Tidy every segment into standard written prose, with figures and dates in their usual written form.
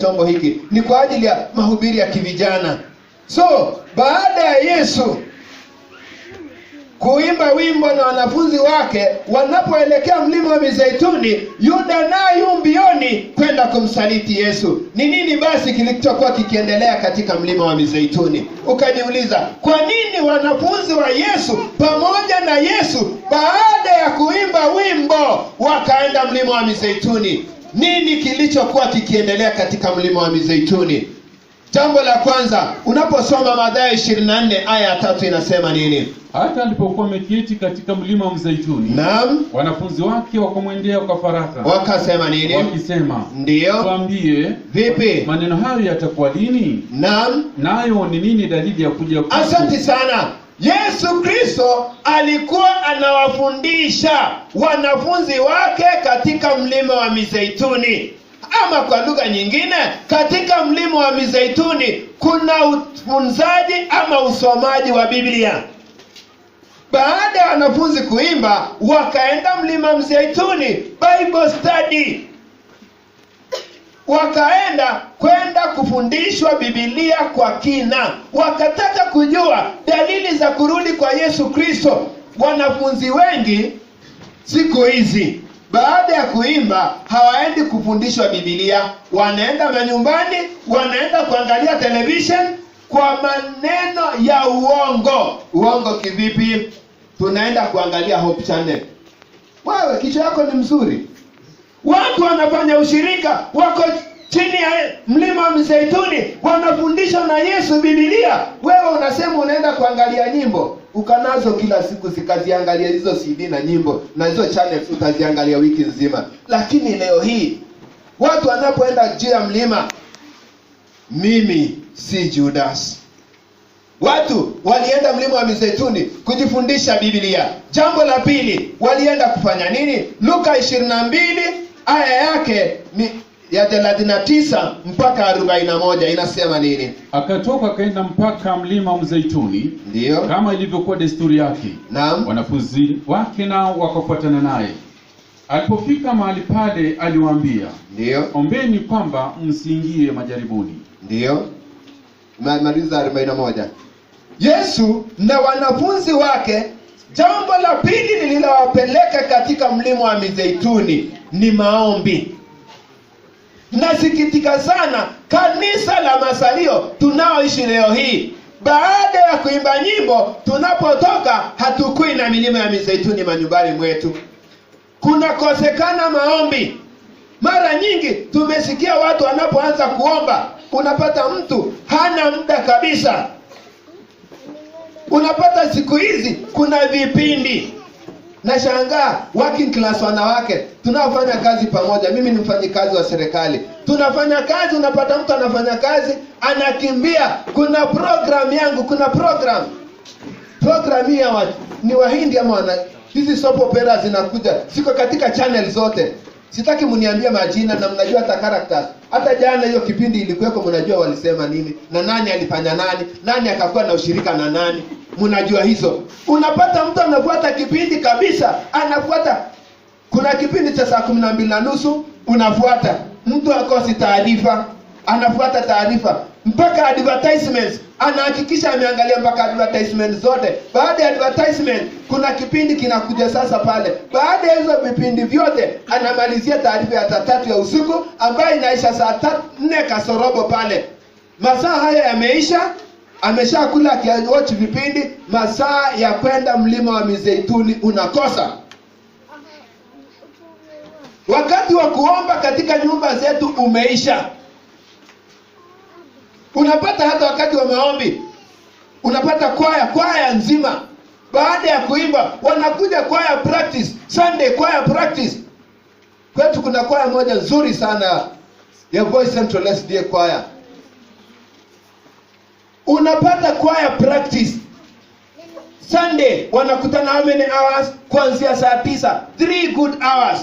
chombo hiki ni kwa ajili ya mahubiri ya kivijana. So baada ya Yesu kuimba wimbo na wanafunzi wake wanapoelekea mlima wa Mizeituni, Yuda naye mbioni kwenda kumsaliti Yesu. Ni nini basi kilichokuwa kikiendelea katika mlima wa Mizeituni? Ukajiuliza, kwa nini wanafunzi wa Yesu pamoja na Yesu baada ya kuimba wimbo wakaenda mlima wa Mizeituni? Nini kilichokuwa kikiendelea katika mlima wa Mizeituni? Jambo la kwanza, unaposoma Mathayo 24 aya ya 3 inasema nini? Hata alipokuwa ameketi katika mlima wa Mzeituni, Naam, wanafunzi wake wakamwendea kwa faraka. Wakasema nini? Wakisema, Ndiyo. tuambie, Vipi? maneno hayo yatakuwa lini? Naam. Nayo ni nini dalili ya kuja kwako? Asante sana. Yesu Kristo alikuwa anawafundisha wanafunzi wake katika mlima wa Mizeituni. Ama kwa lugha nyingine, katika mlima wa Mizeituni kuna ufunzaji ama usomaji wa Biblia. Baada ya wanafunzi kuimba, wakaenda mlima Mizeituni, Bible study. Wakaenda kwenda kufundishwa Biblia kwa kina. Wakataka kujua dalili za kurudi kwa Yesu Kristo. Wanafunzi wengi siku hizi baada ya kuimba hawaendi kufundishwa Biblia, wanaenda manyumbani, wanaenda kuangalia television kwa maneno ya uongo. Uongo kivipi? Tunaenda kuangalia Hope Channel. Wewe kichwa yako ni mzuri. Watu wanafanya ushirika, wako chini ya mlima wa Mizeituni, wanafundishwa na Yesu Biblia. Wewe unasema unaenda kuangalia nyimbo. Ukanazo kila siku zikaziangalia hizo CD na nyimbo na hizo channels utaziangalia wiki nzima. Lakini leo hii watu wanapoenda juu ya mlima, mimi si Judas. Watu walienda mlima wa Mizeituni kujifundisha Biblia. Jambo la pili, walienda kufanya nini? Luka 22 aya yake ni ya 39 mpaka 41 inasema nini? Akatoka akaenda mpaka mlima wa Mzeituni, Ndiyo. kama ilivyokuwa desturi yake. Naam. Wanafunzi wake nao wakafuatana naye. Alipofika mahali pale aliwaambia, Ndiyo. ombeni kwamba msiingie majaribuni. Ndiyo. Maliza 41. Yesu na wanafunzi wake, jambo la pili lililowapeleka katika mlima wa Mizeituni ni maombi. Nasikitika sana kanisa la Masalio tunaoishi leo hii, baada ya kuimba nyimbo, tunapotoka hatukui na milima ya Mizeituni manyumbani mwetu. Kunakosekana maombi. Mara nyingi tumesikia watu wanapoanza kuomba, unapata mtu hana muda kabisa. Unapata siku hizi kuna vipindi. Nashangaa working class wanawake tunaofanya kazi pamoja. Mimi ni mfanyikazi wa serikali. Tunafanya kazi, unapata mtu anafanya kazi anakimbia, kuna program yangu, kuna program hii ya ni Wahindi ama hizi soap opera zinakuja, siko katika channel zote. Sitaki mniambie majina na mnajua hata characters. Hata jana hiyo kipindi ilikuweko, mnajua walisema nini na nani alifanya nani akakuwa na ushirika na nani. Mnajua hizo. Unapata mtu anafuata kipindi kabisa, anafuata. Kuna kipindi cha saa 12:30 unafuata. Mtu akosi taarifa, anafuata taarifa mpaka advertisements. Anahakikisha ameangalia mpaka advertisements zote. Baada ya advertisement kuna kipindi kinakuja sasa pale. Baada ya hizo vipindi vyote anamalizia taarifa ya 3 ya usiku ambayo inaisha saa 4 kasorobo pale. Masaa haya yameisha, ameshakula akiwatch vipindi, masaa ya kwenda mlima wa Mizeituni unakosa. Wakati wa kuomba katika nyumba zetu umeisha. Unapata hata wakati wa maombi, unapata kwaya nzima baada ya kuimba wanakuja kwaya practice, Sunday choir practice. Kwetu kuna kwaya moja nzuri sana ya Voice Central SDA choir. Unapata choir practice Sunday, wanakutana how many hours? Kuanzia saa 9, 3 good hours.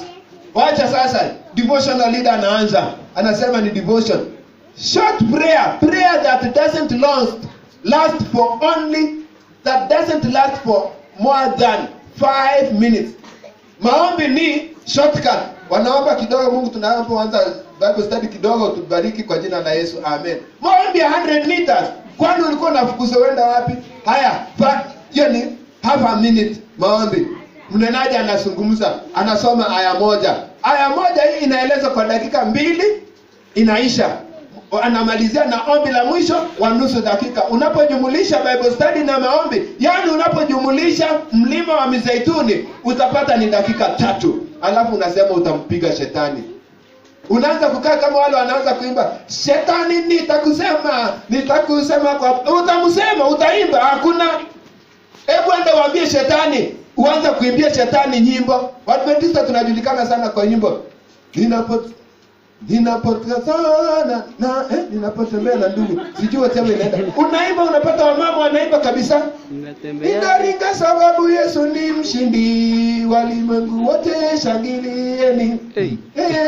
Wacha sasa devotional leader anaanza, anasema ni devotion. Short prayer that doesn't last for more than 5 minutes. Maombi ni shortcut. Wanaomba kidogo, Mungu tunapoanza Bible study kidogo, tubariki kwa jina la Yesu, amen. Maombi ya 100 meters, kwani ulikuwa unafukuza uenda wapi? Haya, hiyo ni half a minute maombi. Mnenaji anazungumza, anasoma aya moja. Aya moja hii inaeleza kwa dakika 2, inaisha. Anamalizia na ombi la mwisho wa nusu dakika. Unapojumulisha Bible study na maombi, yani unapojumulisha mlima wa Mizeituni, utapata ni dakika 3. Alafu unasema utampiga shetani. Unaanza kukaa kama wale wanaanza kuimba, shetani nitakusema kwa, utamsema, utaimba, hakuna. Hebu enda waambie shetani, uanze kuimbia shetani nyimbo. Waadventista tunajulikana sana kwa nyimbo. Ninapotazana na ninapotembea na ndugu, sijui wote inaenda. Unaimba, unapata wamama wanaimba kabisa. Ninaringa sababu Yesu ni mshindi, walimwengu wote shangilieni.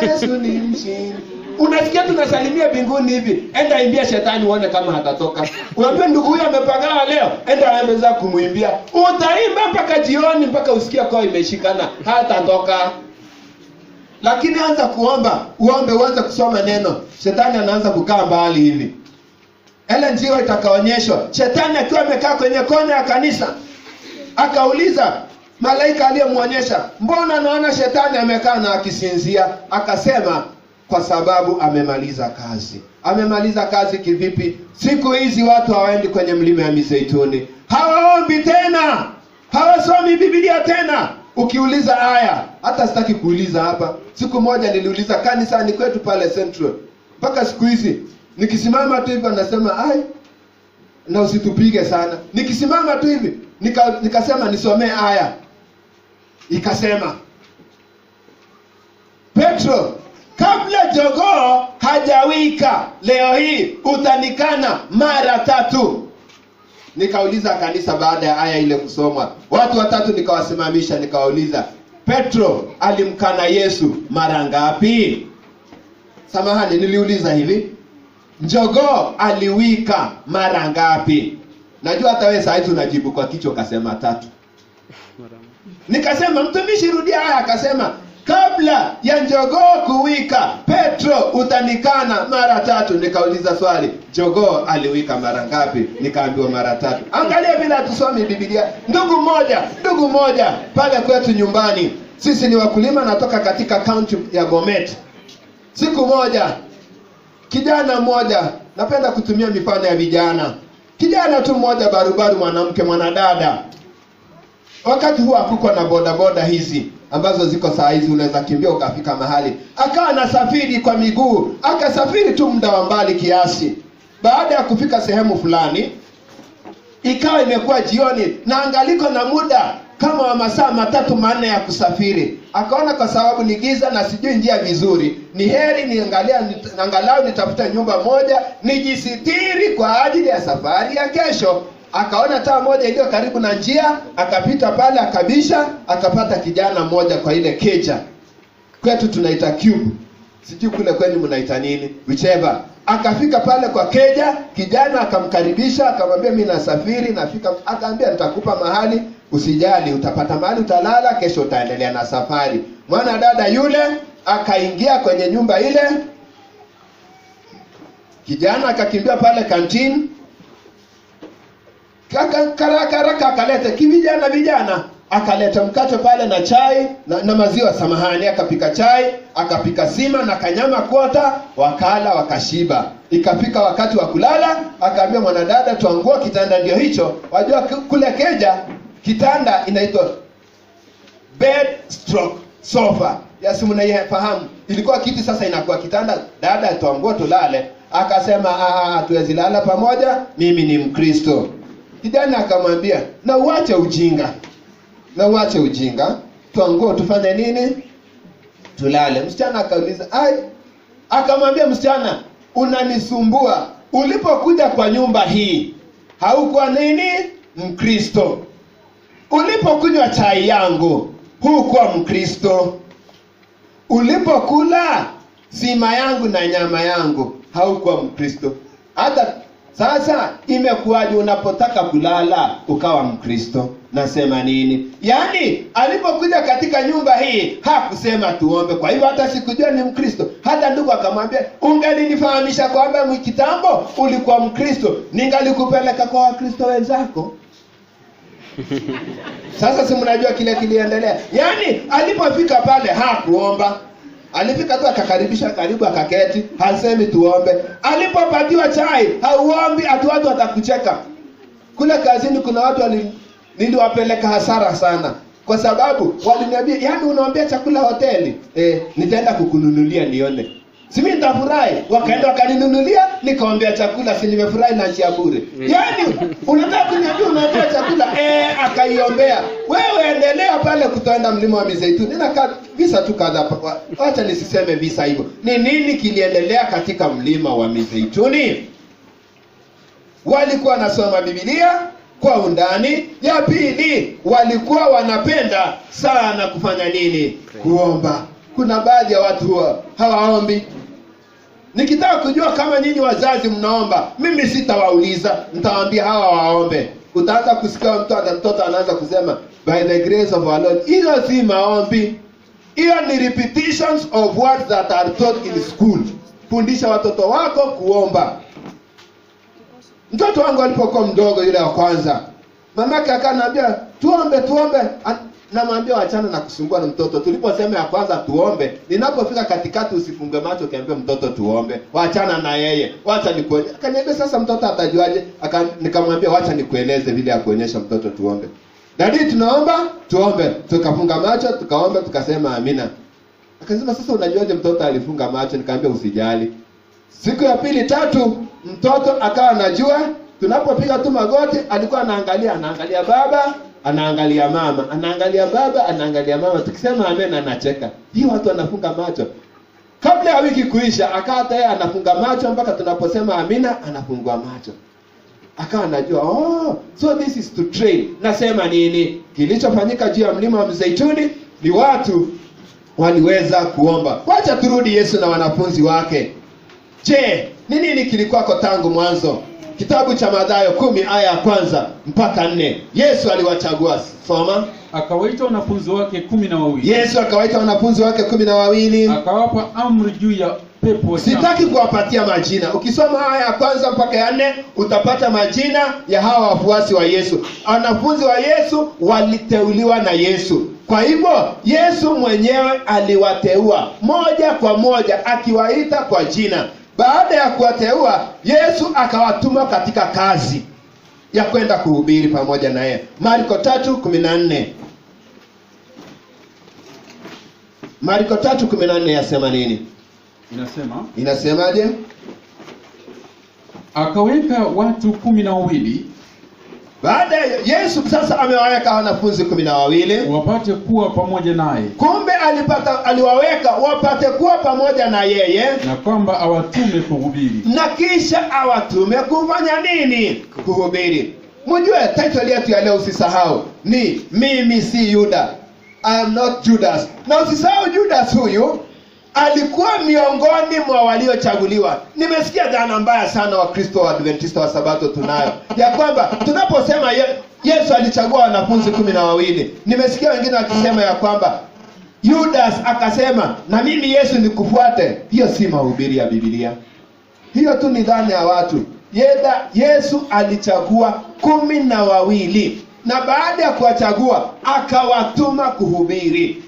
Yesu ni mshindi. Unasikia tunasalimia mbinguni hivi, enda imbia shetani uone kama hatatoka. Unaambia ndugu huyu amepagawa leo, enda aanze kumuimbia. Utaimba mpaka jioni, mpaka usikia kwa imeshikana, hatatoka. Lakini anza kuomba, uanze kusoma neno, shetani anaanza kukaa mbali hivi. Njia itakaonyeshwa. Shetani akiwa amekaa kwenye kona ya kanisa, akauliza malaika aliyemuonyesha, mbona naona shetani amekaa na akisinzia? Akasema, kwa sababu amemaliza kazi. Amemaliza kazi kivipi? Siku hizi watu hawaendi kwenye mlima ya Mizeituni, hawaombi tena, hawasomi Biblia tena. Ukiuliza aya, hata sitaki kuuliza hapa. Siku moja niliuliza kanisani kwetu pale Central. Mpaka siku hizi nikisimama tu hivi anasema ai, na usitupige sana. Nikisimama tu hivi nikasema nisomee aya. Ikasema, Petro, kabla jogoo hajawika leo hii utanikana mara 3. Nikauliza kanisa baada ya aya ile kusomwa. Watu 3 nikawasimamisha, nikawauliza, Petro alimkana Yesu mara ngapi? Samahani, niliuliza hivi, jogoo aliwika mara ngapi? Najua hata wewe sasa unajibu kwa kichwa, kasema 3. Nikasema, mtumishi rudia aya. Akasema, kabla ya jogoo kuwika Petro utanikana mara 3. Nikauliza swali, jogoo aliwika mara ngapi? Nikaambiwa mara 3. Angalia bila tusomi Biblia. Ndugu moja pale kwetu nyumbani, sisi ni wakulima, natoka katika county ya Bomet. Siku moja kijana mmoja, napenda kutumia mifano ya vijana, kijana tu mmoja barubaru, mwanamke, mwanadada. Wakati huo hakukuwa na bodaboda hizi ambazo ziko saa hizi unaweza kimbia ukafika mahali. Akawa anasafiri kwa miguu, akasafiri tu muda wa mbali kiasi. Baada ya kufika sehemu fulani, ikawa imekuwa jioni na angaliko na muda kama wa masaa 3-4 ya kusafiri. Akaona kwa sababu ni giza na sijui njia vizuri, ni heri angalau nitafuta nyumba moja nijisitiri kwa ajili ya safari ya kesho. Akaona taa moja iliyo karibu na njia, akapita pale, akabisha, akapata kijana mmoja kwa ile keja. Kwetu tunaita cube, sijui kule kwenu mnaita nini, whichever. Akafika pale kwa keja, kijana akamkaribisha, akamwambia mimi nasafiri, nafika. Akaambia nitakupa mahali, usijali, utapata mahali utalala, kesho utaendelea na safari. Mwana dada yule akaingia kwenye nyumba ile. Kijana akakimbia pale kantini, karaka akaleta vijana akaleta mkate pale na chai na maziwa, samahani. Akapika chai, akapika sima na kanyama kwota, wakala wakashiba. Ikafika wakati wa kulala, akaambia mwanadada, tuangua kitanda ndio hicho. Wajua kule keja kitanda inaitwa bed stroke sofa. Yasi mnafahamu, ilikuwa kiti, sasa inakuwa kitanda. Dada, tuangua tulale. Akasema tuwezi lala pamoja, mimi ni Mkristo. Kijana akamwambia, na uache ujinga, tuanguo tufanye nini? Tulale. Msichana akauliza, akamwambia msichana, unanisumbua. Ulipokuja kwa nyumba hii haukuwa nini? Mkristo. Ulipokunywa chai yangu hukuwa Mkristo. Ulipokula sima yangu na nyama yangu haukuwa Mkristo. Hata Sasa imekuwaje unapotaka kulala ukawa Mkristo? Nasema nini? Yaani alipokuja katika nyumba hii hakusema tuombe. Kwa hivyo hata sikujua ni Mkristo. Hata ndugu akamwambia, ungelinifahamisha kwamba kitambo ulikuwa Mkristo, ningalikupeleka kwa Wakristo wenzako. Sasa si mnajua kile kiliendelea. Yaani alipofika pale hakuomba. Alifika tu akakaribisha karibu akaketi, hasemi tuombe. Alipopatiwa chai, hauombi, watu watakucheka. Kule kazini kuna watu niliwapeleka hasara sana. Kwa sababu waliniambia, yaani unaombea chakula hoteli? Nitaenda kukununulia nione. Si mimi nitafurahi. Wakaenda wakaninunulia, nikaombea chakula, si nimefurahi na njia bure. Yaani unataka kuniambia unaombea chakula? Akaiombea. Wewe endelea pale kutoenda mlima wa Mizeituni. Nina visa tu kadha. Acha nisiseme visa hivyo. Ni nini kiliendelea katika mlima wa Mizeituni? Walikuwa wanasoma Biblia kwa undani. Ya pili, walikuwa wanapenda sana kufanya nini? Kuomba. Kuna baadhi ya watu hawaombi. Nikitaka kujua kama nyinyi wazazi mnaomba, mimi sitawauliza, nitawaambia hawa waombe. Utaanza kusikia mtoto anaanza kusema by the grace of our Lord. Hiyo si maombi. Hiyo ni repetitions of words that are taught in school. Fundisha watoto wako kuomba. Mtoto wangu alipokuwa mdogo yule wa kwanza, mamake akaniambia tuombe. Namwambia achana na kusumbua na mtoto. Tuliposema ya kwanza tuombe, ninapofika katikati usifunge macho kiambia mtoto tuombe. Waachana na yeye. Wacha nikuone. Akaniambia sasa mtoto atajuaje? Nikamwambia wacha nikueleze vile ya kuonyesha mtoto tuombe. Dadi tunaomba? Tuombe. Tukafunga macho, tukaomba, tukasema amina. Akasema sasa unajuaje mtoto alifunga macho? Nikamwambia usijali. Siku ya pili tatu mtoto akawa anajua. Tunapopiga tu magoti alikuwa anaangalia baba, anaangalia mama, anaangalia baba, anaangalia mama. Tukisema amen anacheka. Hii watu wanafunga macho. Kabla ya wiki kuisha akawa yeye anafunga macho mpaka tunaposema amina anafungua macho. Akawa anajua, so this is to train. Nasema nini? Kilichofanyika juu ya mlima wa Mzeituni ni watu waliweza kuomba. Wacha turudi Yesu na wanafunzi wake. Je, ni nini kilikuwa tangu mwanzo? Kitabu cha Mathayo 10 aya ya 1 mpaka 4. Yesu aliwachagua. Soma. Akawaita wanafunzi wake 12. Yesu akawaita wanafunzi wake 12. Akawapa amri juu ya pepo wachafu. Sitaki kuwapatia majina. Ukisoma aya ya 1 mpaka ya 4 utapata majina ya hawa wafuasi wa Yesu. Wanafunzi wa Yesu waliteuliwa na Yesu. Kwa hivyo Yesu mwenyewe aliwateua moja kwa moja akiwaita kwa jina. Baada ya kuwateua, Yesu akawatuma katika kazi ya kwenda kuhubiri pamoja na yeye. Marko 3:14. Marko 3:14 yasema nini? Inasemaje? Akaweka watu 12. Baada Yesu sasa amewaweka wanafunzi 12 wapate kuwa pamoja naye. Kumbe aliwaweka wapate kuwa pamoja na yeye, na kwamba awatume kuhubiri. Na kisha awatume kufanya nini? Kuhubiri. Mjue title yetu ya leo usisahau ni mimi si Yuda. I am not Judas. Na usisahau Judas huyu alikuwa miongoni mwa waliochaguliwa. Nimesikia dhana mbaya sana wa Kristo wa Adventista wa Sabato tunayo. Ya kwamba tunaposema Yesu alichagua wanafunzi 12. Nimesikia wengine wakisema ya kwamba Judas akasema na mimi Yesu nikufuate. Hiyo si mahubiri ya Biblia. Hiyo tu ni dhana ya watu. Yesu alichagua 12. Na baada ya kuwachagua akawatuma kuhubiri.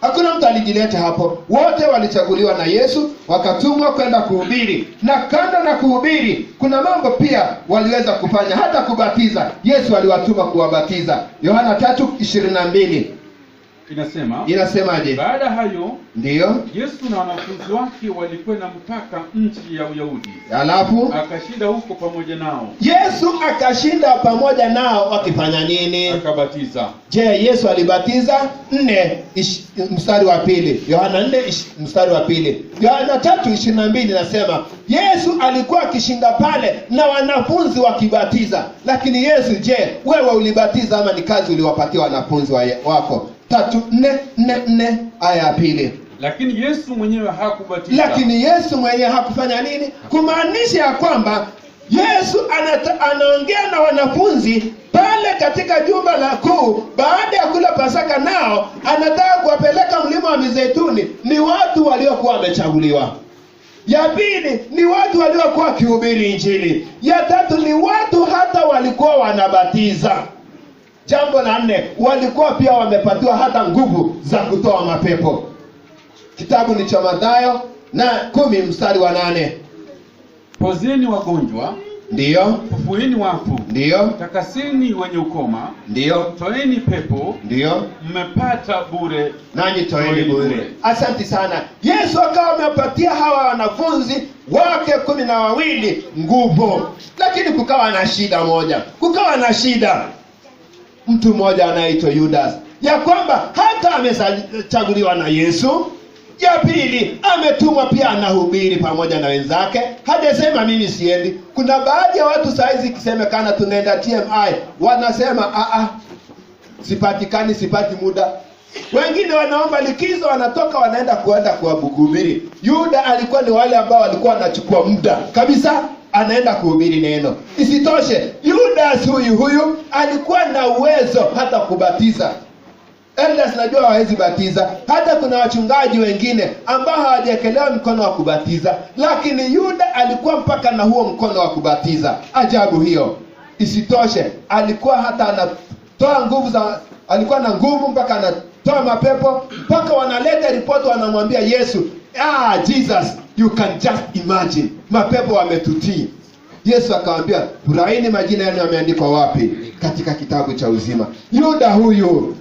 Hakuna mtu alijileta hapo. Wote walichaguliwa na Yesu, wakatumwa kwenda kuhubiri. Na kando na kuhubiri, kuna mambo pia waliweza kufanya, hata kubatiza. Yesu aliwatuma kuwabatiza. Yohana 3:22. Inasemaje? Baada hayo, ndiyo, Yesu na wanafunzi wake walikwenda mpaka nchi ya Uyahudi. Alafu akashinda huko pamoja nao. Yesu akashinda pamoja nao wakifanya nini? Akabatiza. Je, Yesu alibatiza? 4 mstari wa 2. Yohana 4 mstari wa 2. Yohana 3:22 nasema Yesu alikuwa akishinda pale na wanafunzi wakibatiza. Lakini Yesu, je, wewe ulibatiza ama ni kazi uliwapatia wanafunzi wako? 3:4 aya ya 2. Lakini Yesu mwenyewe hakubatiza. Lakini Yesu mwenyewe hakufanya nini? Kumaanisha ya kwamba Yesu anaongea na wanafunzi pale katika jumba la kuu baada ya kula Pasaka, nao anataka kuwapeleka mlima wa Mizeituni. Ni watu waliokuwa wamechaguliwa. Ya pili ni watu waliokuwa wakihubiri Injili. Ya tatu ni watu hata walikuwa wanabatiza. Jambo la nne, walikuwa pia wamepatiwa hata nguvu za kutoa mapepo. Kitabu ni cha Mathayo na 10:8. Pozeni wagonjwa, ndiyo. Fufueni wafu, ndiyo. Takaseni wenye ukoma, ndiyo. Toeni pepo, ndiyo. Mmepata bure, nanyi toeni bure. Asante sana. Yesu akawa amepatia hawa wanafunzi wake 12 nguvu. Lakini kukawa na shida moja. Kukawa na shida. Mtu mmoja anaitwa Judas, ya kwamba hata amechaguliwa na Yesu. Ya pili, ametumwa pia anahubiri pamoja na wenzake. Hajasema mimi siendi. Kuna baadhi ya watu saizi kisemekana tunaenda TMI, wanasema sipatikani, sipati muda. Wengine wanaomba likizo, wanatoka wanaenda kuhubiri. Yuda alikuwa ni wale ambao walikuwa wanachukua muda kabisa, anaenda kuhubiri neno. Isitoshe, Judas huyu alikuwa na uwezo hata kubatiza. Elders najua hawezi batiza. Hata kuna wachungaji wengine ambao hawajaekelewa mkono wa kubatiza, lakini Yuda alikuwa mpaka na huo mkono wa kubatiza. Ajabu hiyo. Isitoshe, alikuwa hata anatoa nguvu alikuwa na nguvu mpaka anatoa mapepo, mpaka wanaleta ripoti wanamwambia Yesu, Jesus, you can just imagine, mapepo wametutii. Yesu akamwambia, furahini, majina yenu yameandikwa wapi? Katika kitabu cha uzima. Yuda huyu,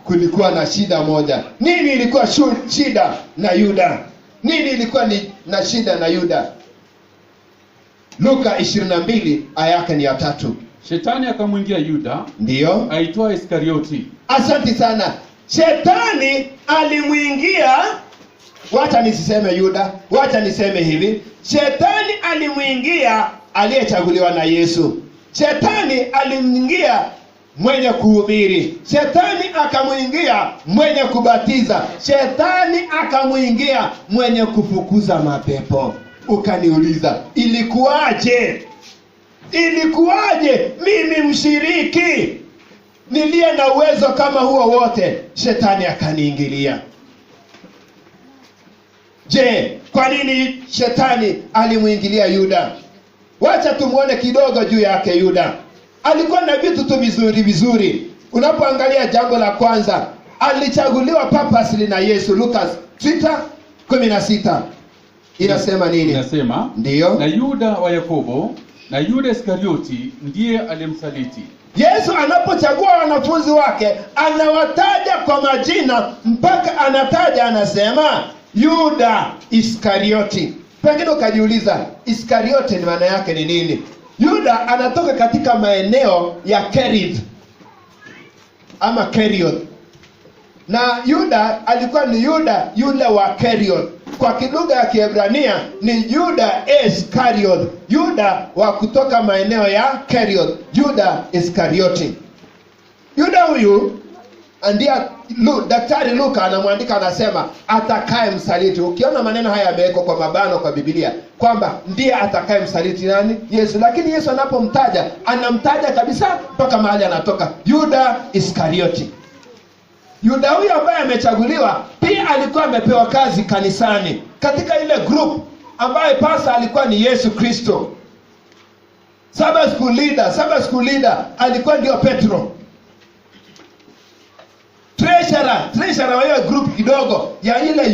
kulikuwa na shida moja. Nini ilikuwa shida na Yuda? Nini ilikuwa na shida na Yuda? Luka 22 aya yake ni ya 3. Shetani akamwingia Yuda, ndiyo, aitwa Iskarioti. Asante sana. Shetani alimwingia, wacha nisiseme Yuda, wacha niseme hivi. Shetani alimwingia aliyechaguliwa na Yesu. Shetani alimwingia mwenye kuhubiri. Shetani akamwingia mwenye kubatiza. Shetani akamwingia mwenye kufukuza mapepo. Ukaniuliza, ilikuwaje? Ilikuwaje mimi mshiriki niliye na uwezo kama huo wote, shetani akaniingilia? Je, kwa nini shetani alimuingilia Yuda? Wacha tumuone kidogo juu yake. Yuda alikuwa na vitu tu vizuri. Unapoangalia jambo la kwanza, alichaguliwa purposely na Yesu. Lucas 6:16 inasema nini? Inasema, ndiyo, na Yuda wa Yakobo na Yuda Iskarioti ndiye alimsaliti. Yesu anapochagua wanafunzi wake anawataja kwa majina, mpaka anataja, anasema Yuda Iskarioti. Pengine ukajiuliza Iskarioti ni maana yake ni nini? Yuda anatoka katika maeneo ya Kerit ama Keriot, na Yuda alikuwa ni Yuda yule wa Keriot. Kwa lugha ya Kiebrania ni Yuda Iskariot, Yuda wa kutoka maeneo ya Keriot, Yuda Iskarioti. Yuda huyu ndiye Daktari Luka anamwandika, anasema atakaye msaliti. Ukiona maneno haya yamewekwa kwa mabano kwa Biblia kwamba ndiye atakaye msaliti nani? Yesu. Lakini Yesu anapomtaja anamtaja kabisa mpaka mahali anatoka, Yuda Iskarioti. Yuda huyu ambaye amechaguliwa pia alikuwa amepewa kazi kanisani, katika ile group ambaye pasa alikuwa ni Yesu Kristo. Sabbath school leader alikuwa ndio Petro. Treasurer wa hiyo group kidogo ya ile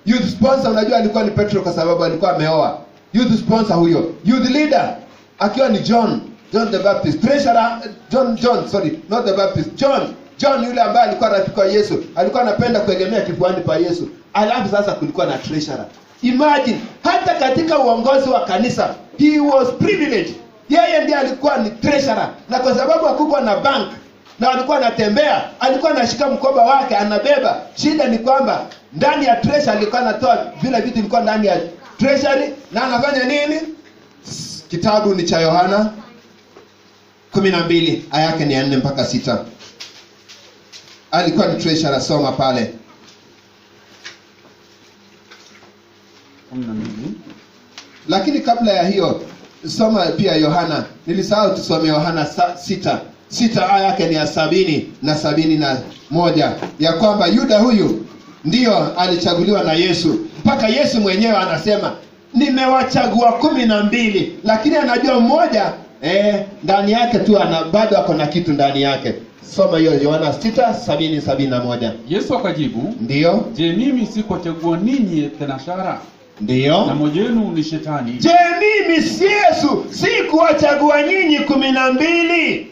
youth sponsor, unajua alikuwa ni Petro kwa sababu alikuwa ameoa. Youth sponsor huyo. Youth leader akiwa ni John the Baptist. Treasurer not the Baptist. John yule ambaye alikuwa rafiki wa Yesu, alikuwa anapenda kuegemea kifuani pa Yesu. Alafu sasa kulikuwa na treasurer. Imagine, hata katika uongozi wa kanisa he was privileged. Yeye ndiye alikuwa ni treasurer, na kwa sababu hakukuwa na bank na alikuwa anatembea, alikuwa anashika mkoba wake anabeba. Shida ni kwamba ndani ya treasury alikuwa anatoa vile vitu vilikuwa ndani ya treasury, na anafanya nini? Kitabu ni cha Yohana 12 aya yake ni 4 mpaka 6. Alikuwa ni treasurer, soma pale. 12 Lakini kabla ya hiyo, soma pia Yohana. Nilisahau tusome Yohana 6 aya yake ni ya 70 na 71, ya kwamba Yuda huyu ndio alichaguliwa na Yesu. Mpaka Yesu mwenyewe anasema nimewachagua 12, lakini anajua mmoja ndani yake tu bado ako na kitu ndani yake. Soma hiyo Yohana 6:70-71. Yesu akajibu, ndio, je, mimi sikuwachagua ninyi thenashara? ndio, Na mmoja wenu ni Shetani. je, mimi si Yesu sikuwachagua nyinyi 12?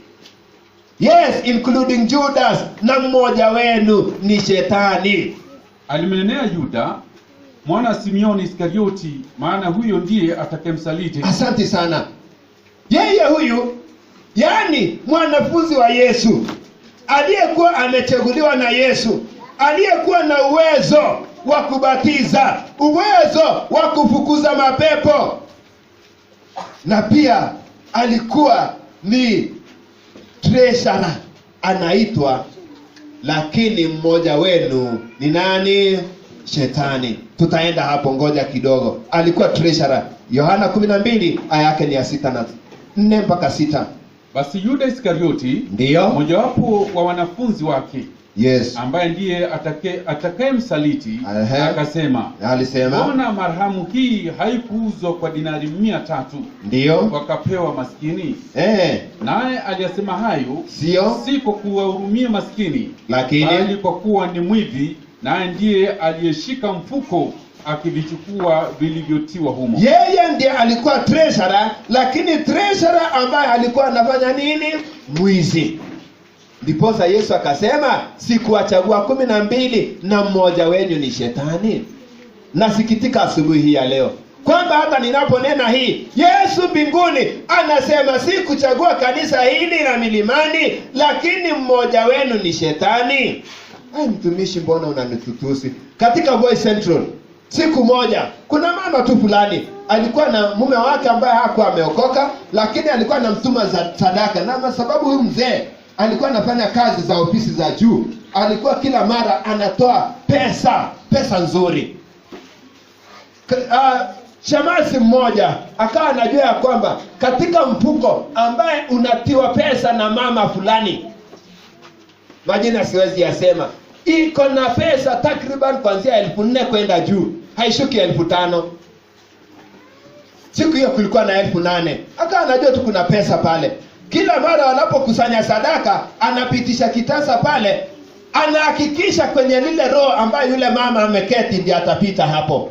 Yes, including Judas, na mmoja wenu ni Shetani. Alimnenea Yuda mwana Simeoni Iskarioti, maana huyo ndiye atakayemsaliti. Asante sana. Yeye huyu, yani mwanafunzi wa Yesu, aliyekuwa amechaguliwa na Yesu, aliyekuwa na uwezo wa kubatiza, uwezo wa kufukuza mapepo, na pia alikuwa ni treasurer, anaitwa, lakini mmoja wenu ni nani? Shetani. Tutaenda hapo, ngoja kidogo. Alikuwa treasurer. Yohana 12 aya yake ni ya 4 mpaka 6. Basi Yuda Iskarioti, ndio, mojawapo wa wanafunzi wake, yes, ambaye ndiye atakayemsaliti, akasema, alisema, mbona marhamu hii haikuuzwa kwa dinari 300 ndio, wakapewa maskini? Naye aliyasema hayo si kwa kuwahurumia maskini, lakini bali kwa kuwa ni mwivi, naye ndiye aliyeshika mfuko akivichukua vilivyotiwa humo. Yeye ndiye alikuwa treasurer, lakini treasurer ambaye alikuwa anafanya nini? Mwizi. Ndiposa Yesu akasema sikuwachagua 12 na mmoja wenu ni Shetani. Nasikitika asubuhi hii ya leo kwamba hata ninaponena hii, Yesu mbinguni anasema sikuchagua kanisa hili la Milimani, lakini mmoja wenu ni Shetani. Mtumishi, mbona unanitutusi? Katika Voice Central siku moja, kuna mama tu fulani alikuwa na mume wake ambaye hakuwa ameokoka, lakini alikuwa anamtuma sadaka, na sababu huyu mzee alikuwa anafanya kazi za ofisi za juu, alikuwa kila mara anatoa pesa nzuri. Shamasi mmoja akawa anajua ya kwamba katika mfuko ambaye unatiwa pesa na mama fulani, majina siwezi yasema, iko na pesa takriban kuanzia 4,000 kwenda juu, haishuki 5,000. Siku hiyo kulikuwa na 8,000. Akawa anajua tu kuna pesa pale. Kila mara wanapokusanya sadaka, anapitisha kitasa pale, anahakikisha kwenye lile roho ambayo yule mama ameketi ndiye atapita hapo.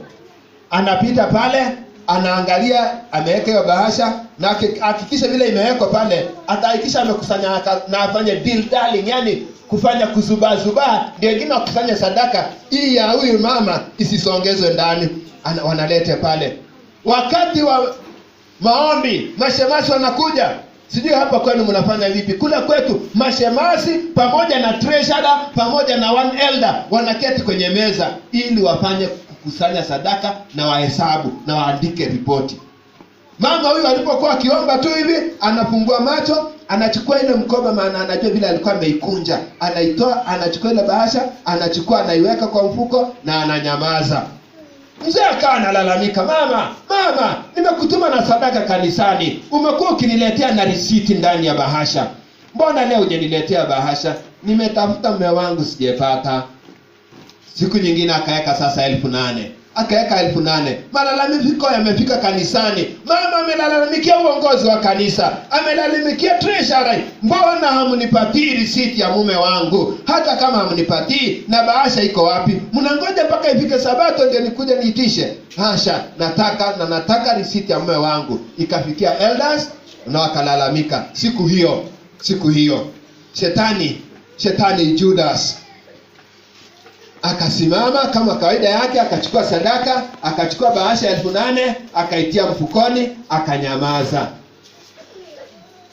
Anapita pale, anaangalia ameweka hiyo bahasha, na hakikisha vile imewekwa pale, atahakikisha amekusanya na afanye deal darling, yani kufanya kuzubazuba, ndio wengine wakusanya sadaka hii ya huyu mama isisongezwe ndani, wanalete pale. Wakati wa maombi, mashemasi wanakuja. Sijui hapa kwenu mnafanya vipi? Kula kwetu mashemasi pamoja na treasurer pamoja na one elder wanaketi kwenye meza ili wafanye kukusanya sadaka na wahesabu na waandike ripoti. Mama huyu alipokuwa akiomba tu hivi, anafungua macho, anachukua ile mkoba, maana anajua vile alikuwa ameikunja, anaitoa, anachukua ile bahasha, anachukua, anaiweka kwa mfuko na ananyamaza. Mzee akawa analalamika, mama, nimekutuma na sadaka kanisani, umekuwa ukiniletea na risiti ndani ya bahasha, mbona leo hujaniletea bahasha? Nimetafuta mume wangu sijapata. Siku nyingine akaweka sasa 8,000. Akaweka 8,000. Malalamiko yamefika kanisani. Mama amelalamikia uongozi wa kanisa, amelalamikia treasurer, mbona hamnipatii risiti ya mume wangu? Hata kama hamnipatii, na bahasha iko wapi? Mnangoja mpaka ifike Sabato ndio nikuje niitishe? Hasha, nataka risiti ya mume wangu. Ikafikia elders na wakalalamika. Siku hiyo Shetani Judas akasimama kama kawaida yake, akachukua sadaka, akachukua bahasha 8,000, akaitia mfukoni, akanyamaza.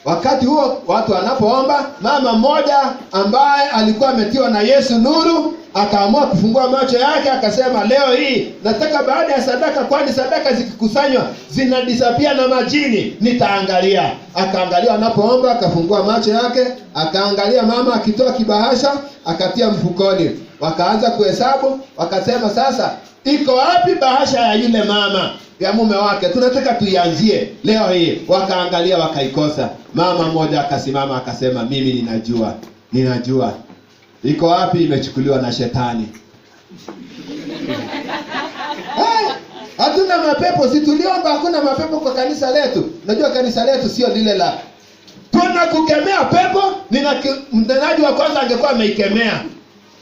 Wakati huo watu wanapoomba, mama mmoja ambaye alikuwa ametiwa na Yesu nuru akaamua kufungua macho yake, akasema leo hii nataka baada ya sadaka, kwani sadaka zikikusanywa zinadisapia na majini, nitaangalia. Akaangalia wanapoomba, akafungua macho yake, akaangalia mama akitoa kibahasha, akatia mfukoni. Wakaanza kuhesabu, wakasema sasa iko wapi bahasha ya yule mama ya mume wake, tunataka tuianzie leo hii. Wakaangalia wakaikosa. Mama mmoja akasimama akasema, mimi ninajua iko wapi, imechukuliwa na shetani. Hatuna mapepo, si tuliomba hakuna mapepo kwa kanisa letu. Unajua kanisa letu sio lile la tunakukemea pepo. Mtendaji wa kwanza angekuwa ameikemea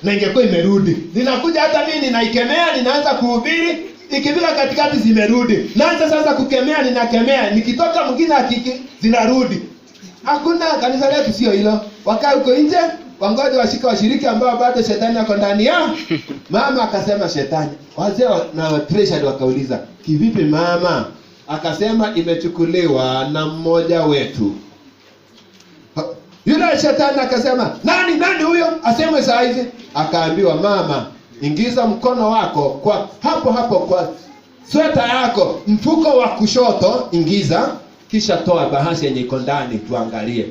na ingekuwa imerudi. Ninakuja hata mimi ninaikemea, ninaanza kuhubiri, ikifika katikati zimerudi. Naanza sasa kukemea, ninakemea, nikitoka mwingine hakiki zinarudi. Hakuna, kanisa letu sio hilo. Wakaa huko nje, wangoje washika washiriki ambao bado shetani ako ndani yao. Mama akasema shetani. Wazee na treasury wakauliza, kivipi mama? Akasema imechukuliwa na mmoja wetu. Yule shetani akasema, nani huyo? Aseme saa hizi. Akaambiwa, mama, ingiza mkono wako kwa hapo kwa sweta yako, mfuko wa kushoto ingiza, kisha toa bahasha yenye iko ndani tuangalie.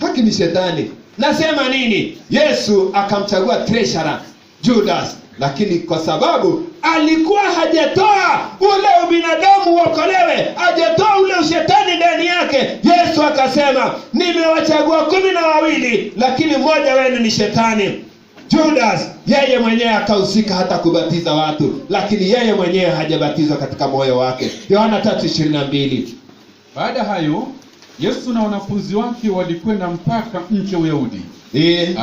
Haki ni shetani. Nasema nini? Yesu akamchagua treasurer Judas, lakini kwa sababu alikuwa hajatoa ule ubinadamu uokolewe, hajatoa ule ushetani ndani yake, Yesu akasema, nimewachagua 12, lakini mmoja wenu ni shetani. Judas yeye mwenyewe akahusika hata kubatiza watu, lakini yeye mwenyewe hajabatizwa katika moyo wake. Yohana 3:22. Baada hayo Yesu na wanafunzi wake walikwenda mpaka nchi ya Uyahudi.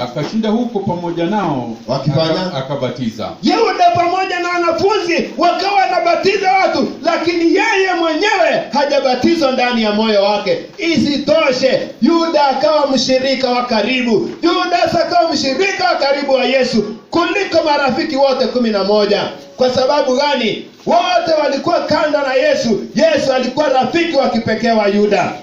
Akashinda huko pamoja nao wakifanya akabatiza. Yuda pamoja na wanafunzi wakawa wanabatiza watu, lakini yeye mwenyewe hajabatizwa ndani ya moyo wake. Isitoshe, Yuda akawa mshirika wa karibu. Judas akawa mshirika wa karibu wa Yesu kuliko marafiki wote 11. Kwa sababu gani? Wote walikuwa kando na Yesu. Yesu alikuwa rafiki wa kipekee wa Yuda.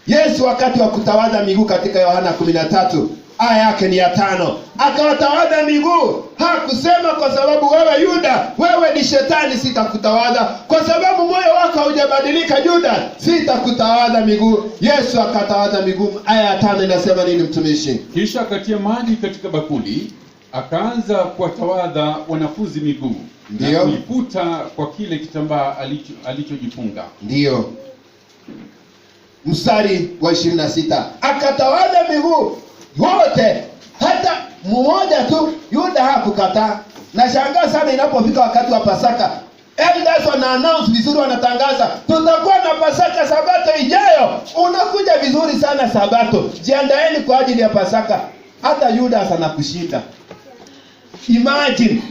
Yesu wakati wa kutawadha miguu katika Yohana 13 aya yake ni ya 5, akawatawadha miguu. Hakusema kwa sababu wewe Yuda, wewe ni shetani, sitakutawadha. Kwa sababu moyo wako haujabadilika Yuda, sitakutawadha miguu. Yesu akatawadha miguu. Aya ya 5 inasema nini mtumishi? Kisha akatia maji katika bakuli, akaanza kuwatawadha wanafunzi miguu. Ndio. Na kuiputa kwa kile kitambaa alichojifunga. Ndio. Mstari wa 26, akatawadha miguu wote, hata mmoja tu Yuda hakukataa. Na sana inapofika wakati wa Pasaka, elders wana announce vizuri, wanatangaza tutakuwa na Pasaka Sabato ijayo. Unakuja vizuri sana Sabato, jiandaeni kwa ajili ya Pasaka. Hata Yuda anakushinda. Imagine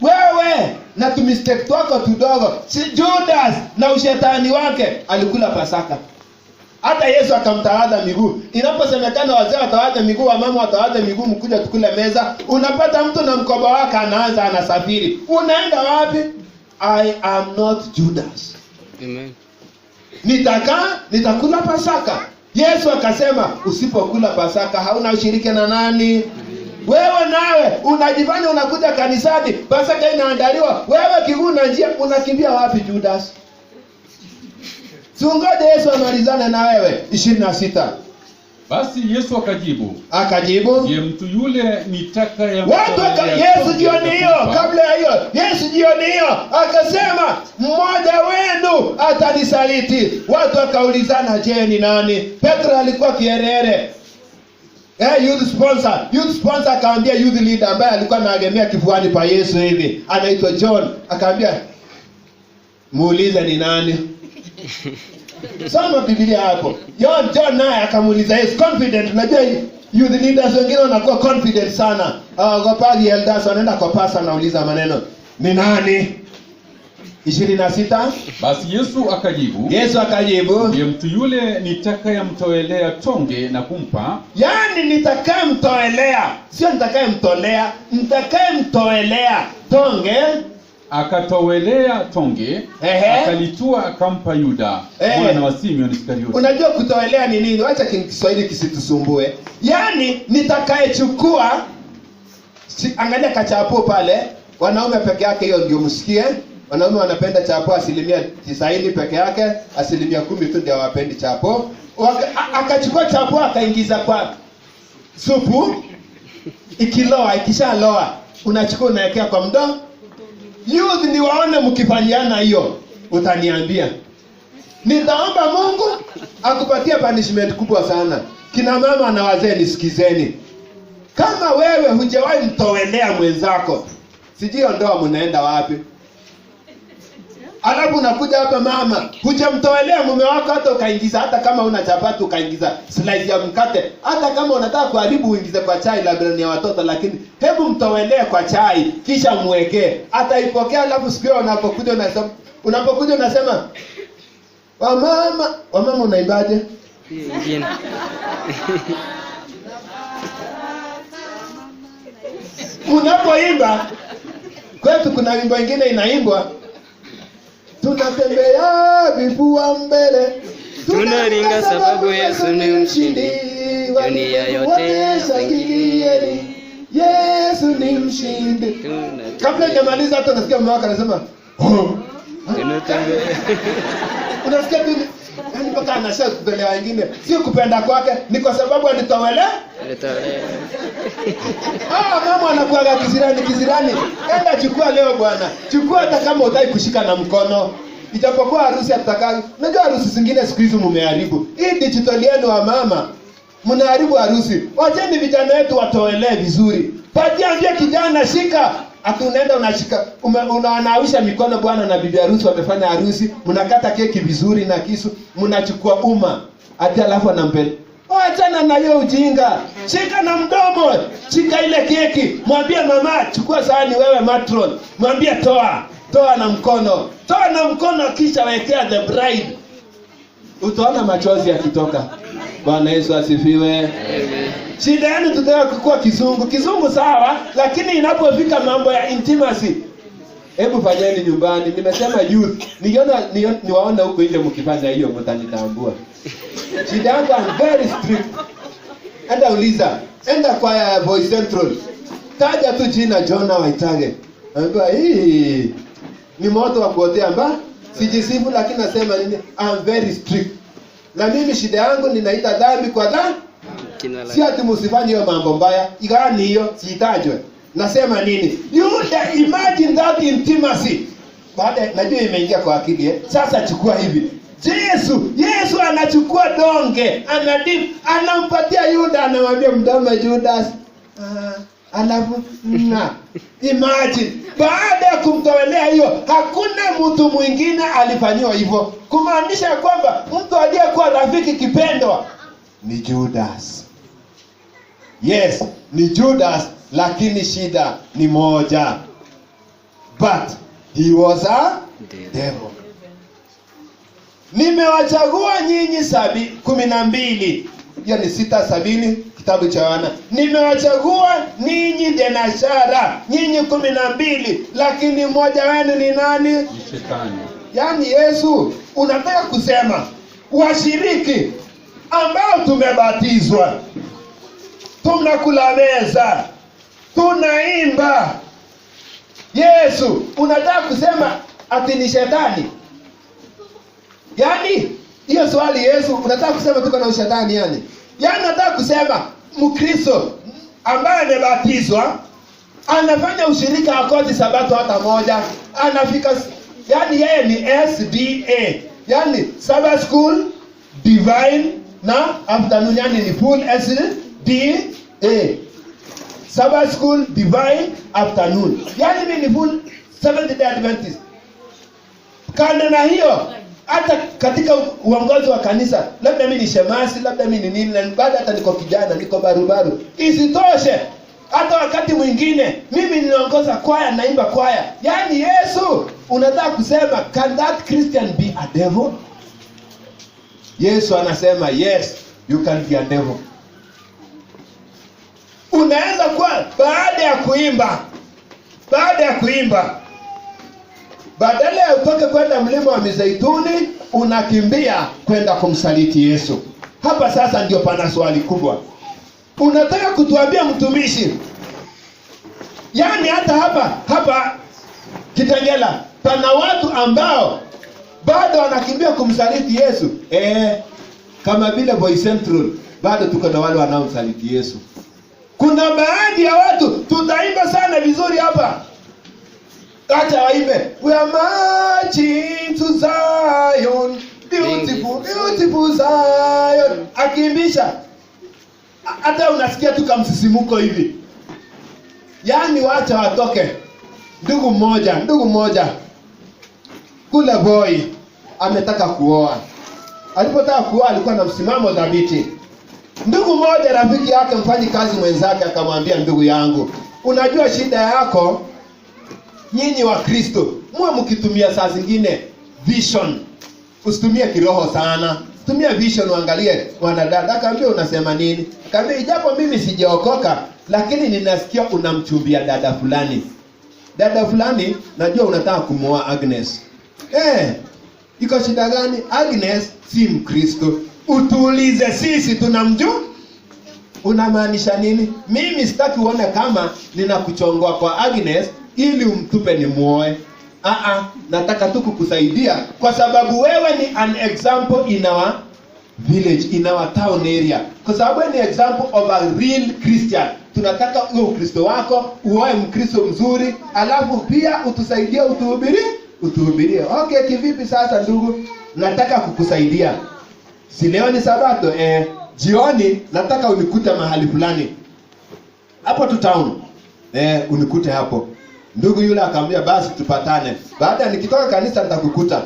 wewe na tumistake twako tudogo. Judas na ushetani wake alikula Pasaka. Hata Yesu akamtawadha miguu. Inaposemekana wazee watawadha miguu, wamama watawadha miguu, mkuja tukule meza, unapata mtu na mkoba wake anaanza anasafiri. Unaenda wapi? I am not Judas. Amen. Nitakula Pasaka. Yesu akasema usipokula Pasaka hauna ushiriki na nani? Wewe nawe unajifanya unakuja kanisani, Pasaka inaandaliwa, wewe kiguu na njia, unakimbia wapi Judas? Tungoje Yesu amalizane na wewe. 26. Basi Yesu akajibu, je, mtu yule nitaka ya Yesu jioni hiyo, kabla ya hiyo, Yesu jioni hiyo akasema mmoja wenu atanisaliti. Watu wakaulizana, je, ni nani? Petro alikuwa kierere. Youth sponsor akaambia youth leader ambaye alikuwa anaegemea kifuani pa Yesu hivi, anaitwa John, akaambia muulize ni nani. Soma Biblia hapo. John naye akamuuliza Yesu, confident. Unajua youth leaders wengine wanakuwa confident sana. Gopagi elders wanaenda kwa pasa nauliza maneno, ni nani? 26. Basi Yesu akajibu, je, mtu yule nitakayemtoelea tonge na kumpa? Yaani nitakayemtoelea, sio nitakayemtolea, nitakayemtoelea tonge. Akatowelea tonge, akalitua akampa Yuda, mwana wa Simeon Iskarioti. Unajua kutowelea ni nini? Wacha Kiswahili kisitusumbue. Yaani nitakayechukua, angalia kachapo pale, wanaume peke yake, hiyo ndio msikie. Wanaume wanapenda chapo 90% peke yake, 10% tu ndio hawapendi chapo. Akachukua chapo akaingiza kwa supu, ikishaloa unachukua unawekea kwa mdomo. Youth ni waone mkifanyiana hiyo, utaniambia. Nitaomba Mungu akupatie punishment kubwa sana. Kina mama na wazee nisikizeni. Kama wewe hujawahi mtowelea mwenzako, sijui ndoa mnaenda wapi? Alafu unakuja hapa mama, hujamtowelea mume wako, hata ukaingiza, hata kama una chapati ukaingiza slice ya mkate, hata kama unataka kuharibu uingize kwa chai labda ni ya watoto, lakini hebu mtowelee kwa chai kisha mwekee. Ataipokea. Alafu sikio unapokuja unasema wamama unaimbaje? Unapoimba kwetu kuna wimbo ingine inaimbwa, tunatembea vifua mbele, tunaringa sababu Yesu ni mshindi, dunia yote shangilieni, Yesu ni mshindi. Kabla hajamaliza hata unasikia mume wako anasema tunatembea. Unasikia tu yani mpaka anasha kubelea wengine. Sio kupenda kwake, ni kwa sababu alitowelea. Mama anakuaga kizirani. Enda chukua leo bwana. Chukua hata kama utaki kushika na mkono. Ijapokuwa harusi hatutaki. Unajua harusi zingine siku hizi mmeharibu. Hii digital yenu wa mama, mnaharibu harusi. Wacheni vijana wetu watowelee vizuri. Patia kijana shika. Ati unaenda unashika, unanawisha mikono bwana na bibi harusi wamefanya harusi, mnakata keki vizuri na kisu, mnachukua ati alafu anampeleka. Achana na hiyo ujinga. Shika na mdomo, shika ile keki. Mwambie mama, chukua sahani wewe matron. Mwambie toa na mkono. Toa na mkono kisha wekea the bride. Utaona machozi yakitoka. Bwana Yesu asifiwe. Amen. Shida yenu tutaka kukua kizungu sawa, lakini inapofika mambo ya intimacy, hebu fanyeni nyumbani. Nimesema youth, niwaona huko nje mkifanya hiyo mtanitambua. Shida yangu I'm very strict. Enda kwa Voice Central. Taja tu jina Jonah Waitage. Anambia hii ni moto wa kuotea sijisifu, lakini nasema nini? I'm very strict. Na mimi shida yangu ninaita dhambi kwa dhambi. Si ati msifanye hiyo mambo mbaya. Igani hiyo siitajwe. Nasema nini? You imagine that intimacy. Baada najua imeingia kwa akili Sasa chukua hivi. Yesu anachukua donge, anampatia Yuda, anamwambia mdama Judas. Imagine baada ya kumtowelea hiyo, hakuna mtu mwingine alifanywa hivyo. Kumaanisha kwamba mtu aliyekuwa rafiki kipendwa ni Judas. Yes, ni Judas, lakini shida ni moja. But he was a devil. Nimewachagua nyinyi 12. Hiyo ni 6:70 kitabu cha Yohana. Nimewachagua ninyi denashara, nyinyi 12, lakini mmoja wenu ni nani? Shetani. Yaani Yesu, unataka kusema washiriki ambao tumebatizwa, tunakula meza, tunaimba, Yesu, unataka kusema ati ni shetani? Yaani hiyo swali Yesu, unataka kusema tuko na ushetani yani? Yaani unataka kusema Mkristo ambaye amebatizwa anafanya ushirika akoti sabato hata moja, anafika, yani yeye ni SDA, yani Sabbath School Divine na afternoon, yani ni full SDA, Sabbath School Divine Afternoon, yani mimi ni full Seventh Day Adventist. Kando na hiyo, hata katika uongozi wa kanisa, labda mimi ni shemasi, labda mimi ni nini, na baada hata niko kijana, niko barubaru. Isitoshe, hata wakati mwingine mimi ninaongoza kwaya, naimba kwaya. Yaani Yesu, unataka kusema can that Christian be a devil? Yesu anasema yes, you can be a devil. Unaweza kuwa baada ya kuimba badala ya utoke kwenda mlima wa Mizeituni, unakimbia kwenda kumsaliti Yesu. Hapa sasa ndio pana swali kubwa. Unataka kutuambia mtumishi, yani hata hapa Kitengela pana watu ambao bado wanakimbia kumsaliti Yesu? Kama vile Voice Central bado tuko na wale wanaomsaliti Yesu. Kuna baadhi ya watu tutaimba sana vizuri hapa. Acha waimbe. We are marching to Zion. Beautiful, beautiful Zion. Akimbisha. Hata unasikia tu kamsisimuko hivi. Yaani wacha watoke. Ndugu mmoja. Kule boy ametaka kuoa. Alipotaka kuoa alikuwa na msimamo dhabiti. Ndugu mmoja rafiki yake mfanyi kazi mwenzake akamwambia, ndugu yangu, unajua shida yako nyinyi wa Kristo, mwe mkitumia saa zingine vision. Usitumie kiroho sana. Tumia vision uangalie wanadada. Akaambia, unasema nini? Akaambia, ijapo mimi sijaokoka lakini ninasikia unamchumbia dada fulani. Dada fulani najua unataka kumuoa Agnes. Iko shida gani? Agnes si Mkristo. Utuulize sisi tunamjua. Unamaanisha nini? Mimi sitaki uone kama ninakuchongoa kwa Agnes ili umtupe ni muoe. Nataka tu kukusaidia kwa sababu wewe ni an example in our village, in our town area. Kwa sababu wewe ni example of a real Christian. Tunataka uwe Ukristo wako, uwe Mkristo mzuri, alafu pia utusaidie utuhubirie. Okay, kivipi sasa ndugu? Nataka kukusaidia. Si leo ni Sabato, jioni nataka unikute mahali fulani. Hapo tu town. Unikute hapo. Ndugu yule akamwambia, basi tupatane. Baada nikitoka kanisa nitakukuta.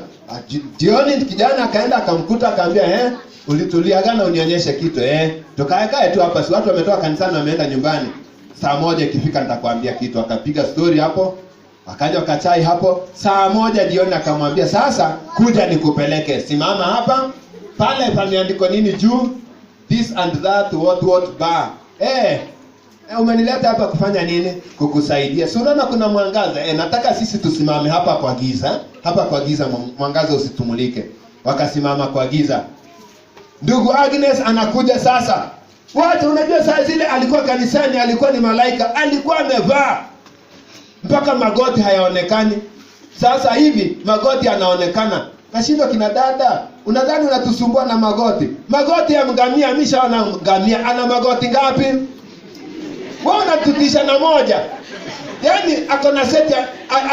Jioni kijana akaenda akamkuta, akamwambia, ulituliagana unionyeshe kitu. Tukae tu hapa, si watu wametoka kanisani wameenda nyumbani. Saa 1 ikifika nitakwambia kitu. Akapiga story hapo. Akaja akachai hapo. Saa 1 jioni akamwambia, sasa kuja nikupeleke. Simama hapa. Pale pameandikwa nini juu? This and that, what bar. Umenileta hapa kufanya nini? Kukusaidia. Si unaona kuna mwangaza? Nataka sisi tusimame hapa kwa giza. Hapa kwa giza mwangaza usitumulike. Wakasimama kwa giza. Ndugu Agnes anakuja sasa. Watu unajua saa zile alikuwa kanisani, alikuwa ni malaika, alikuwa amevaa mpaka magoti hayaonekani. Sasa hivi magoti yanaonekana. Kashindo kina dada, unadhani unatusumbua na magoti? Magoti ya ngamia, mishaona ngamia ana magoti ngapi? Wewe unatutisha na moja. Yaani ako na seti,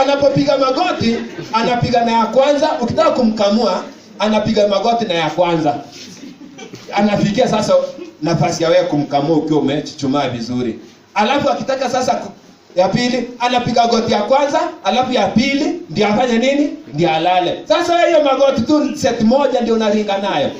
anapopiga magoti, anapiga na ya kwanza. Ukitaka kumkamua, anapiga magoti na ya kwanza. Anafikia sasa nafasi ya wewe kumkamua ukiwa umechuchumaa vizuri. Alafu akitaka sasa ya pili, anapiga goti ya kwanza, alafu ya pili ndio afanye nini? Ndio alale. Sasa hiyo magoti tu set moja ndio unaringa nayo.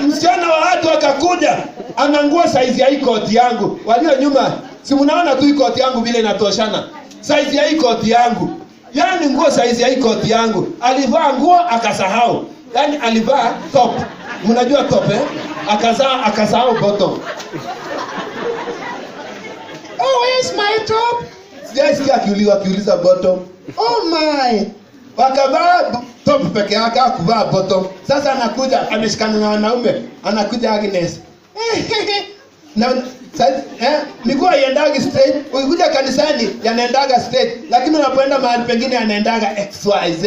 Msichana wa watu akakuja, anangua size ya hii koti yangu. Walio nyuma, si mnaona tu hii koti yangu vile inatoshana. Size ya hii koti yangu. Yaani nguo size ya hii koti yangu. Alivaa nguo akasahau. Yaani alivaa top. Mnajua top akasahau bottom. Oh, where's my top? Sijasikia akiuliza bottom. Oh my. Wakavaa top peke yake, hakuvaa bottom. Sasa anakuja ameshikana na wanaume, anakuja Agnes. Na miguu iendaga straight, ukikuja kanisani yanaendaga straight, lakini unapoenda mahali pengine yanaendaga XYZ.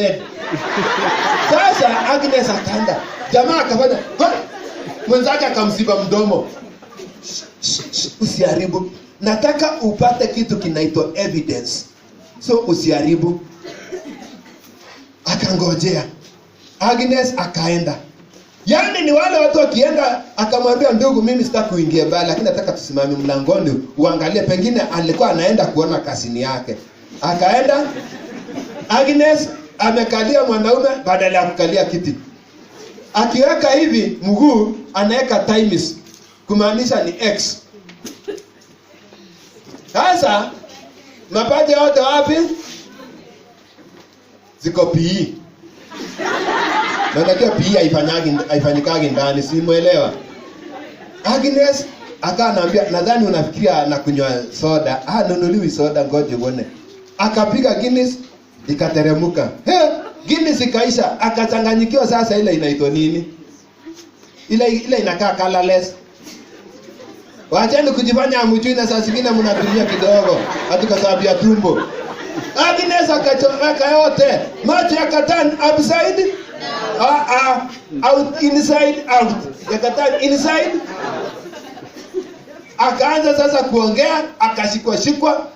Sasa Agnes akaenda. Jamaa akafanya, mwenzake akamziba mdomo. Usiharibu. Nataka upate kitu kinaitwa evidence. So usiharibu. Akangojea. Agnes akaenda. Yaani ni wale watu wakienda, akamwambia, ndugu mimi sitaki kuingia bali lakini nataka tusimame mlangoni uangalie, pengine alikuwa anaenda kuona kasini yake. Akaenda. Agnes amekalia mwanaume badala ya kukalia kiti. Akiweka hivi mguu anaweka times, kumaanisha ni X. Sasa mapaja yote wapi? Ziko PE. Na unajua PE haifanyikagi ndani, si muelewa? Agnes akaniambia, nadhani unafikiria na kunywa soda. Nunuliwi soda, ngoje uone. Akapiga Guinness ikateremuka. Guinness ikaisha, akachanganyikiwa. Sasa ile inaitwa nini? Ile inakaa colorless. Wacheni kujifanya hamjui, na saa zingine mnatumia kidogo hata kwa sababu ya tumbo. Agnes akachomeka yote. Macho yakatan upside out, inside out. Yakatan inside. Akaanza sasa kuongea, akashikwa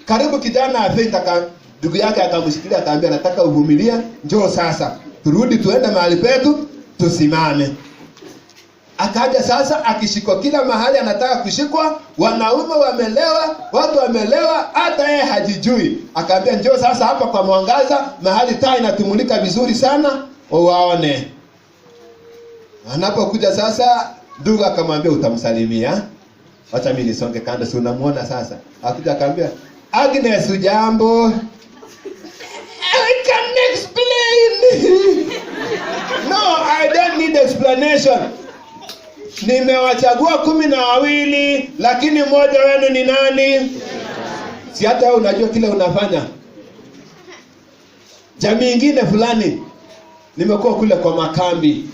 karibu kijana afika, ndugu yake akamshikilia akamwambia, nataka uvumilie, njoo sasa turudi tuende mahali petu tusimame. Akaja sasa akishikwa kila mahali anataka kushikwa, wanaume wamelewa, watu wamelewa, hata yeye hajijui. Akaambia, njoo sasa hapa kwa mwangaza, mahali taa inatumulika vizuri sana, uwaone. Anapokuja sasa, ndugu akamwambia, utamsalimia. Wacha mimi nisonge kando, si unamuona sasa. Akaja akamwambia, Agnes, ujambo? I can explain. No, I don't need explanation. Nimewachagua 12, lakini mmoja wenu ni nani? Si hata wewe unajua kile unafanya. Jamii nyingine fulani, nimekuwa kule kwa makambi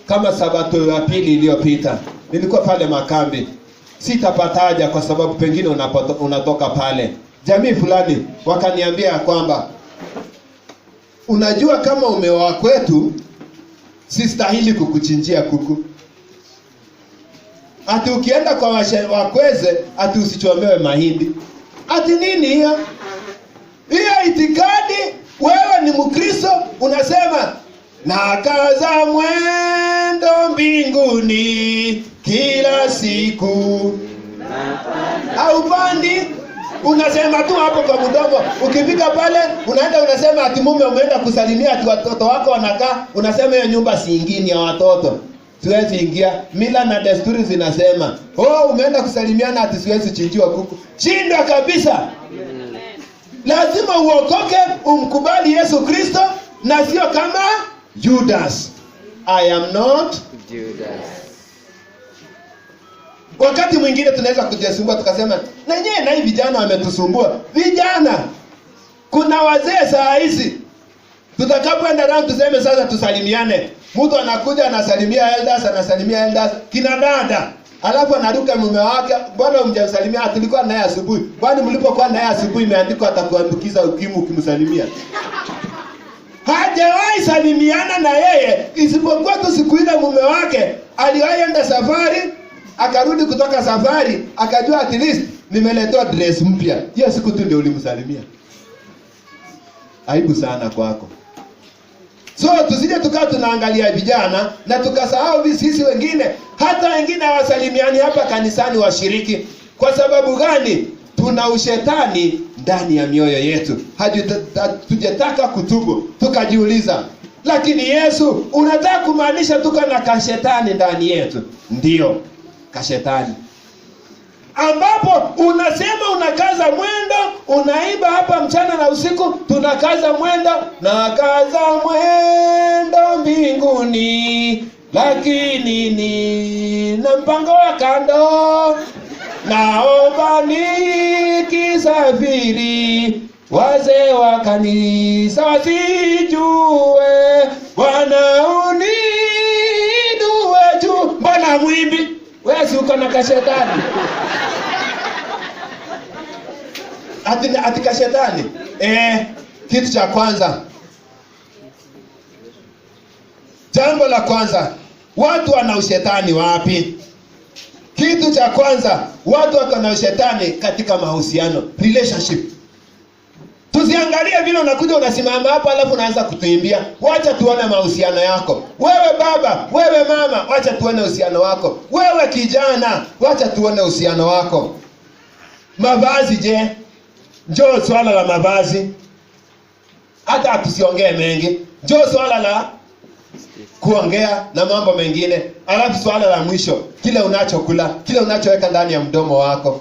kama Sabato ya pili iliyopita. Nilikuwa pale makambi. Sitapataja kwa sababu pengine unatoka pale. Jamii fulani wakaniambia kwamba, unajua kama umeoa kwetu, sistahili kukuchinjia kuku. Ati ukienda kwa wakweze, ati usichomewe mahindi. Ati nini hiyo? Hiyo itikadi, wewe ni Mkristo, unasema nakaza mwendo mbinguni kila siku. Haupandi, unasema tu hapo kwa mdomo. Ukifika pale, unaenda unasema ati mume umeenda kusalimia ati watoto wako wanakaa, unasema hiyo nyumba si ingine ya watoto, siwezi ingia. Mila na desturi zinasema, umeenda kusalimiana ati siwezi chinjiwa kuku. Shindwa kabisa. Lazima uokoke, umkubali Yesu Kristo, na sio kama Judas. I am not Judas. Wakati mwingine tunaweza kujisumbua tukasema, na hii vijana wametusumbua. Vijana, kuna wazee saa hizi. Tutakapoenda round tuseme sasa tusalimiane. Mtu anakuja anasalimia elders, kina dada. Alafu anaruka mume wake, mbona humjamsalimia? Tulikuwa naye asubuhi. Kwani mlipokuwa naye asubuhi imeandikwa atakuambukiza ukimwi ukimsalimia? Hajawahi salimiana na yeye, isipokuwa tu siku ile mume wake aliwahi enda safari, akarudi kutoka safari, akajua at least nimeletewa dress mpya. Hiyo siku tu ndio ulimsalimia. Aibu sana kwako. So tusije tukaa tunaangalia vijana na tukasahau sisi wengine. Hata wengine hawasalimiani hapa kanisani washiriki. Kwa sababu gani? Tuna ushetani ndani ya mioyo yetu. Hatujataka kutubu. Tukajiuliza, lakini Yesu, unataka kumaanisha tuko na kashetani ndani yetu? Ndio, kashetani. Ambapo unasema unakaza mwendo, unaiba hapa mchana na usiku, tunakaza mwendo, nakaza mwendo mbinguni, lakini ni na mpango wa kando, naomba nikisafiri, wazee wa kanisa wasijue, Bwana unidue tu. Mbona mwimbi? Wewe si uko na kashetani? Ati kashetani. Kitu cha kwanza. Jambo la kwanza, watu wana ushetani wapi? Kitu cha kwanza, watu wana ushetani katika mahusiano, relationship. Tusiangalie vile unakuja unasimama hapa alafu unaanza kutuimbia. Wacha tuone mahusiano yako. Wewe baba, wewe mama, wacha tuone uhusiano wako. Wewe kijana, wacha tuone uhusiano wako. Mavazi je? Njoo swala la mavazi. Hata tusiongee mengi. Njoo swala la kuongea na mambo mengine. Alafu swala la mwisho, kile unachokula, kile unachoweka ndani ya mdomo wako.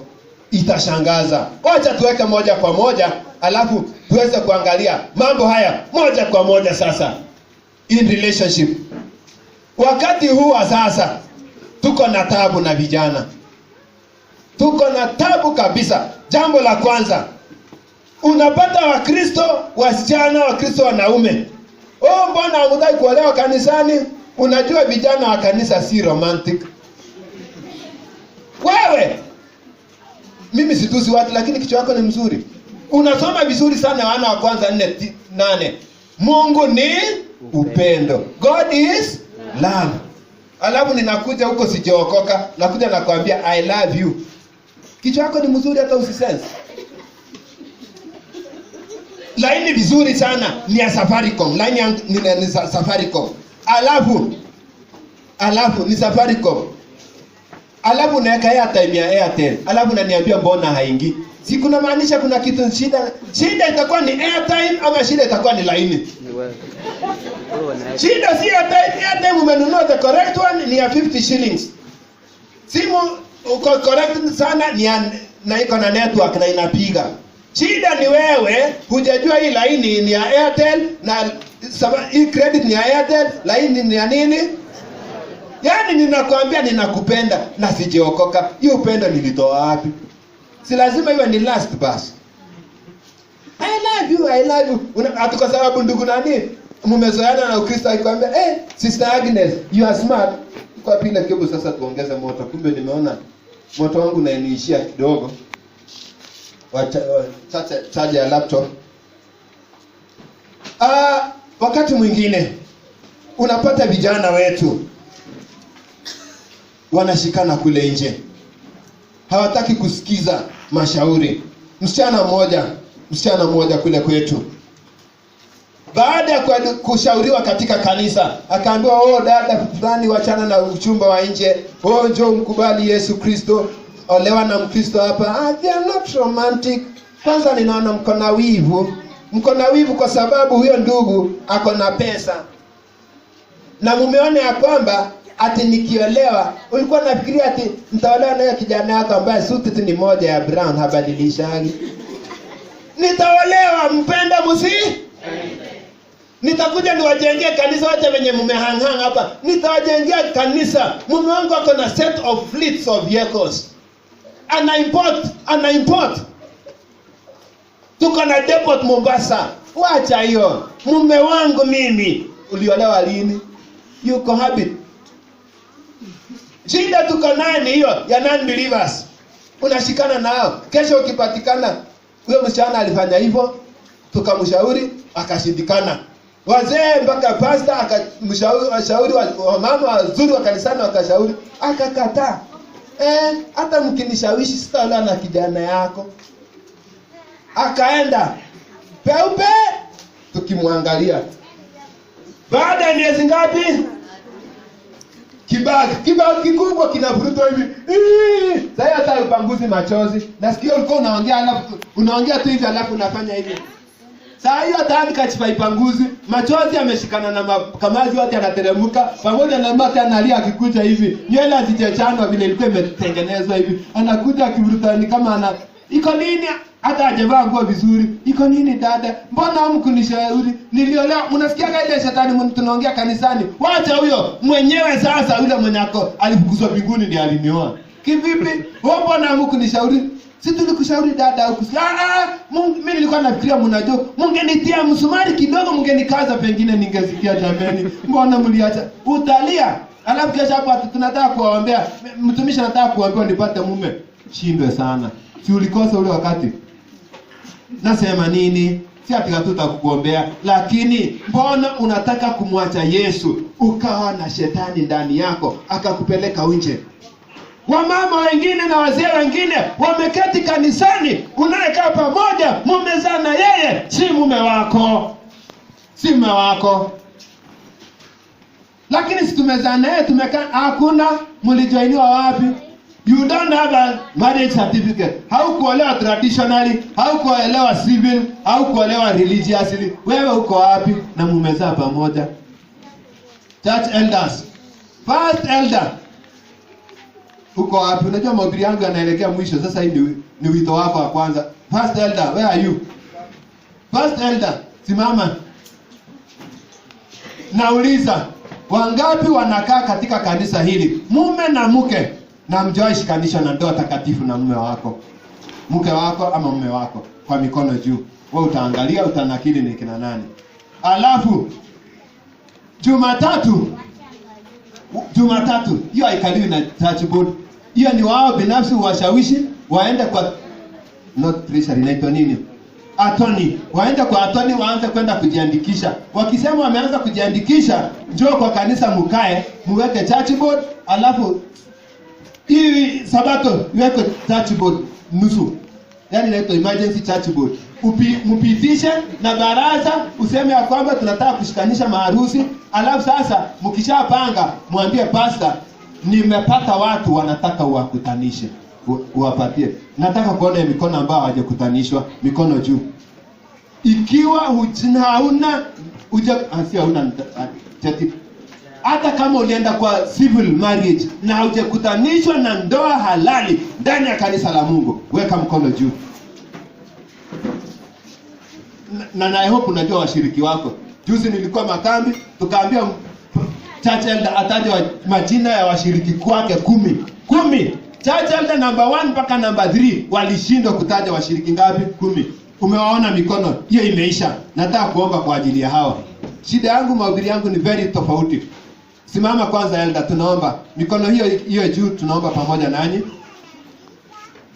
Itashangaza. Wacha tuweke moja kwa moja, alafu tuweze kuangalia mambo haya moja kwa moja sasa. In relationship. Wakati huu sasa tuko na tabu na vijana. Tuko na tabu kabisa. Jambo la kwanza, unapata Wakristo wasichana, Wakristo wanaume, mbona hamtaki kuolewa kanisani? Unajua vijana wa kanisa si romantic. Wewe, mimi situsi watu, lakini kichwa chako ni mzuri. Unasoma vizuri sana Yohana wa kwanza 4:8. Mungu ni upendo. God is love. Alafu ninakuja huko sijaokoka, nakuja nakwambia I love you. Kichwa chako ni mzuri hata usisense. Laini vizuri sana ni ya Safaricom. Laini yangu ni Safaricom. Alafu ni Safaricom. Alafu naweka airtime ya Airtel. Alafu unaniambia mbona haingii? Si kuna maanisha kuna kitu shida. Shida itakuwa ni airtime ama shida itakuwa ni laini? Shida si airtime umenunua the correct one ni ya 50 shillings. Simu uko correct sana ni na iko na network na inapiga. Shida ni wewe hujajua hii laini ni ya Airtel na hii credit ni ya Airtel, laini ni ya nini? Yaani ninakwambia ninakupenda na sijaokoka. Hiyo upendo nilitoa wapi? Si lazima iwe ni last bus. I love you. Ati kwa sababu ndugu nani mmezoeana na Ukristo akikwambia, Sister Agnes, you are smart. Kwa pile kebo sasa tuongeze moto. Kumbe nimeona moto wangu unaniishia kidogo. Charge ya laptop. Wakati mwingine unapata vijana wetu wanashikana kule nje. Hawataki kusikiza mashauri. Msichana mmoja kule kwetu, baada ya kushauriwa katika kanisa, akaambiwa dada fulani wachana na uchumba wa nje. Njoo mkubali Yesu Kristo, olewa na Mkristo hapa. They are not romantic. Kwanza ninaona mko na wivu kwa sababu huyo ndugu ako na pesa. Na mumeone ya kwamba ati nikiolewa, ulikuwa nafikiria ati nitaolewa na kijana yako ambaye suti tu ni moja ya brown habadilishagi. Nitaolewa, mpenda musi? Nitakuja niwajengee kanisa wote wenye mumehang hapa. Nitawajengea kanisa. Mume wangu ako na set of fleets of vehicles. Ana import. Tuko na depot Mombasa. Wacha hiyo. Mume wangu mimi. Uliolewa lini? You cohabit. Shida tuko nayo ni hiyo ya non-believers. Unashikana nao. Kesho ukipatikana huyo msichana alifanya hivyo, tukamshauri akashindikana. Wazee mpaka pastor akamshauri, wa mama wazuri wa kanisani wakashauri, akakataa. Hata mkinishawishi sitaolewa na kijana yako. Akaenda peupe, tukimwangalia. Baada ya miezi ngapi? Kibao kikubwa kinavurutwa hivi. Sasa hata upanguzi machozi. Nasikia ulikuwa unaongea tu hivi alafu unafanya hivi. Sasa hiyo tayari kachipa ipanguzi, machozi yameshikana na kamazi yote yanateremka, pamoja na mate analia akikuja hivi. Nywele hazijachanwa vile ilikuwa imetengenezwa hivi. Anakuja akivurutani kama iko nini? Hata hajavaa nguo vizuri. Iko nini dada? Mbona hamkunishauri? Niliolewa. Mnasikia ile shetani tunaongea kanisani. Wacha huyo mwenyewe sasa, yule mwenyako alifukuzwa mbinguni ndiye alinioa. Kivipi? Mbona hamkunishauri? Si tulikushauri dada au kusikia? Mimi nilikuwa nafikiria mnajua. Mngenitia msumari kidogo, mngenikaza pengine ningesikia jameni. Mbona mliacha? Utalia. Alafu kesho hapo tunataka kuwaombea. Mtumishi anataka kuambia nipate mume. Shindwe sana. Si ulikosa ule wakati? Nasema nini? Si ati tutakuombea, lakini mbona unataka kumwacha Yesu ukawa na shetani ndani yako akakupeleka nje? Wamama wengine na wazee wengine wameketi kanisani, unayekaa pamoja, mumezana yeye, si mume wako. Si mume wako. Lakini si tumezana yeye, tumekaa hakuna. Mlijoiniwa wapi? You don't have a marriage certificate. Haukuolewa traditionally, haukuolewa civil, haukuolewa religiously. Wewe uko wapi na mumezaa pamoja? Church elders. First elder. Uko wapi? Unajua mahubiri yangu yanaelekea mwisho. Sasa hii ni wito wako wa kwanza. First elder, where are you? First elder, simama. Nauliza, wangapi wanakaa katika kanisa hili? Mume na mke. Na mjoi shikanisha na ndoa takatifu na mume wako. Mke wako ama mume wako kwa mikono juu. Wewe utaangalia, utanakili ni kina nani. Alafu Jumatatu hiyo haikaliwi na church board. Hiyo ni wao binafsi washawishi waende kwa not pressure inaitwa nini? attorney. Waende kwa attorney, waanze kwenda kujiandikisha. Wakisema wameanza kujiandikisha, njoo kwa kanisa mkae, muweke church board, alafu hii Sabato iweke church board nusu. Yaani inaitwa emergency church board. Mpitishe na baraza, useme ya kwamba tunataka kushikanisha maharusi, alafu sasa mkishapanga mwambie pastor, nimepata watu wanataka uwakutanishe. Uwapatie. Nataka kuona mikono ambao hawajakutanishwa, mikono juu. Ikiwa hauna cheti, hata kama ulienda kwa civil marriage na hujakutanishwa na ndoa halali ndani ya kanisa la Mungu, weka mkono juu. Na I hope unajua washiriki wako. Juzi nilikuwa makambi, tukaambia church elder ataje majina ya washiriki kwake 10. Church elder number 1 mpaka number 3 walishindwa kutaja washiriki ngapi? 10. Umewaona mikono? Hiyo imeisha. Nataka kuomba kwa ajili ya hawa. Shida yangu, mahubiri yangu ni very tofauti. Simama kwanza elder, tunaomba. Mikono hiyo juu, tunaomba pamoja nanyi.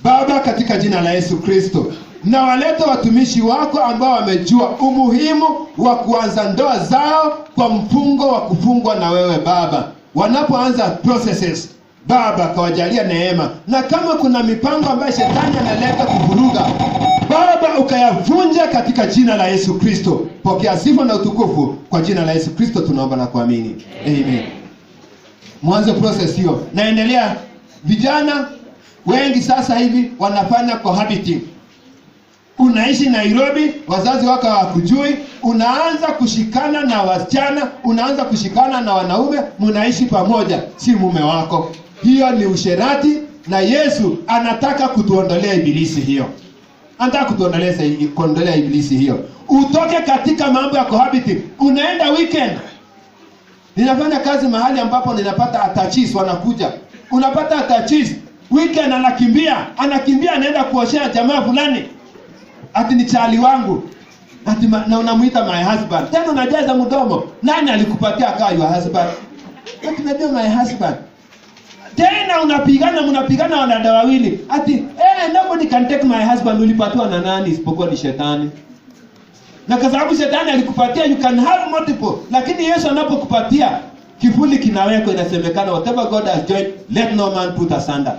Baba, katika jina la Yesu Kristo, na waleta watumishi wako ambao wamejua umuhimu wa kuanza ndoa zao kwa mfungo wa kufungwa na wewe Baba. Wanapoanza processes, Baba, kawajalia neema. Na kama kuna mipango ambayo shetani analeta kuvuruga, Baba, ukayavunja katika jina la Yesu Kristo. Pokea sifa na utukufu kwa jina la Yesu Kristo tunaomba na kuamini. Amen. Mwanzo process hiyo. Naendelea, vijana wengi sasa hivi wanafanya cohabiting. Unaishi Nairobi, wazazi wako hawakujui, unaanza kushikana na wasichana, unaanza kushikana na wanaume, mnaishi pamoja, si mume wako. Hiyo ni usherati, na Yesu anataka kutuondolea ibilisi hiyo. Anataka kutuondolea ibilisi hiyo. Utoke katika mambo ya cohabiting. Unaenda weekend. Ninafanya kazi mahali ambapo ninapata attachis wanakuja. Unapata attachis, weekend anakimbia anaenda kuoshea jamaa fulani. Ati ni chali wangu. Ati na unamuita my husband. Tena unajaza mdomo. Nani alikupatia akawa your husband? Ati najua my husband. Tena mnapigana wadada wawili. Ati nobody can take my husband. Ulipatiwa na nani isipokuwa ni shetani? Na kwa sababu shetani alikupatia, you can have multiple. Lakini Yesu anapokupatia, kifuli kinawekwa, inasemekana whatever God has joined, let no man put asunder.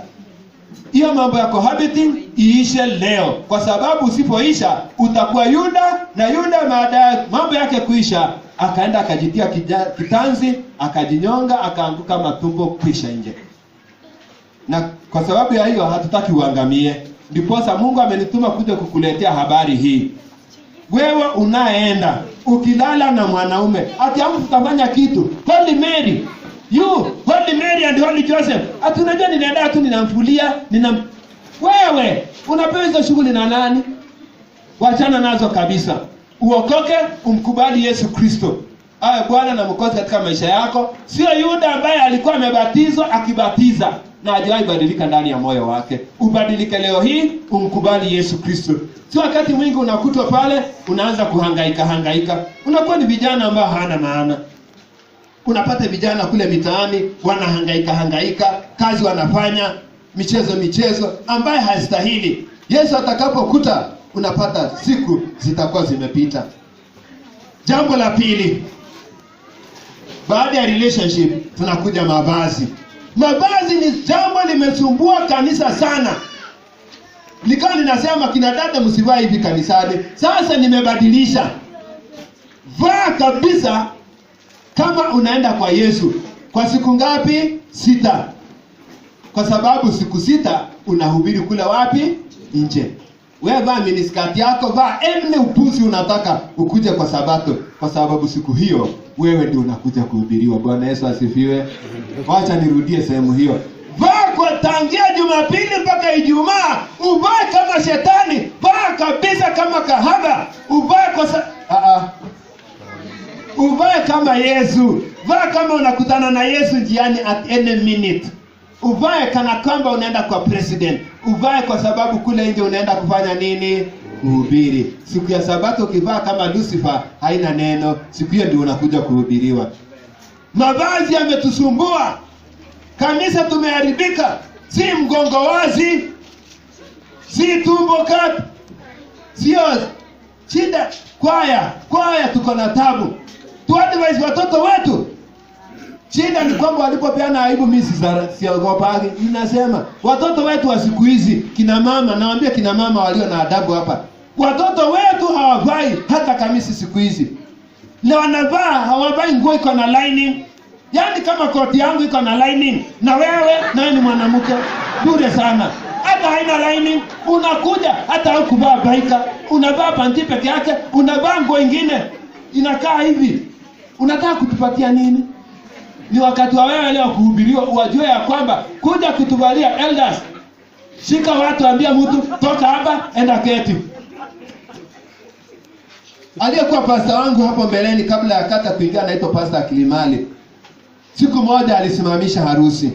Hiyo mambo ya cohabiting iishe leo, kwa sababu usipoisha utakuwa Yuda, na Yuda baada mambo yake kuisha akaenda akajitia kitanzi, akajinyonga, akaanguka matumbo kisha nje. Na kwa sababu ya hiyo hatutaki uangamie. Ndiposa Mungu amenituma kuja kukuletea habari hii. Wewe unaenda ukilala na mwanaume, ati hapo tutafanya kitu. Holy Mary, Holy Mary and Holy Joseph. Ati unajua ninaenda tu ninamfulia, wewe unapewa hizo shughuli na nani? Wachana nazo kabisa. Uokoke, umkubali Yesu Kristo awe Bwana na Mwokozi katika maisha yako. Sio Yuda ambaye alikuwa amebatizwa akibatiza na hajawahi badilika ndani ya moyo wake. Ubadilike leo hii, umkubali Yesu Kristo. Sio wakati mwingi unakutwa pale unaanza kuhangaika. Unakuwa ni vijana ambao hana maana. Unapata vijana kule mitaani wanahangaika, kazi wanafanya, michezo ambaye haistahili. Yesu atakapokuta, unapata siku zitakuwa zimepita. Jambo la pili, baada ya relationship tunakuja mavazi. Mavazi ni jambo limesumbua kanisa sana. Nikawa ninasema kina dada msivai hivi kanisani. Sasa nimebadilisha. Vaa kabisa kama unaenda kwa Yesu. Kwa siku ngapi? 6. Kwa sababu siku 6 unahubiri kule wapi? Nje. Wewe vaa miniskati yako, vaa ene upuzi unataka ukuje kwa Sabato. Kwa sababu siku hiyo wewe ndio unakuja kuhubiriwa. Bwana Yesu asifiwe. Wacha nirudie sehemu hiyo. Vaa kwa tangia Jumapili mpaka Ijumaa. Uvae kama shetani. Vaa kabisa kama kahaba. Uvae uvae kama Yesu. Vaa kama unakutana na Yesu njiani at any minute. Uvae kana kwamba unaenda kwa president. Uvae kwa sababu kule nje unaenda kufanya nini? Kuhubiri. Siku ya Sabato ukivaa kama Lucifer haina neno. Siku hiyo ndio unakuja kuhubiriwa. Mavazi yametusumbua. Kanisa tumeharibika. Si mgongo wazi, si tumbo kati, sio Shida kwaya tuko na tabu. Tuadvise watoto wetu. Shida ni kwamba walipopeana aibu mimi siogopa. Ninasema watoto wetu wa siku hizi, kina mama, nawaambia kina mama walio na adabu hapa. Watoto wetu hawavai hata kamisi siku hizi. Na wanavaa hawavai nguo iko na lining. Yaani kama koti yangu iko na lining na wewe nawe ni mwanamke, bure sana. Hata haina lining, unakuja hata hukuvaa baika, unavaa panti peke yake, unavaa nguo nyingine inakaa hivi. Unataka kutupatia nini? Ni wakati wa wewe leo kuhubiriwa, wajue ya kwamba kuja kutuvalia elders. Shika watu, ambia mtu toka hapa, enda keti. Aliyekuwa pasta wangu hapo mbeleni kabla ya kata kuingia anaitwa Pastor Kilimali. Siku moja alisimamisha harusi.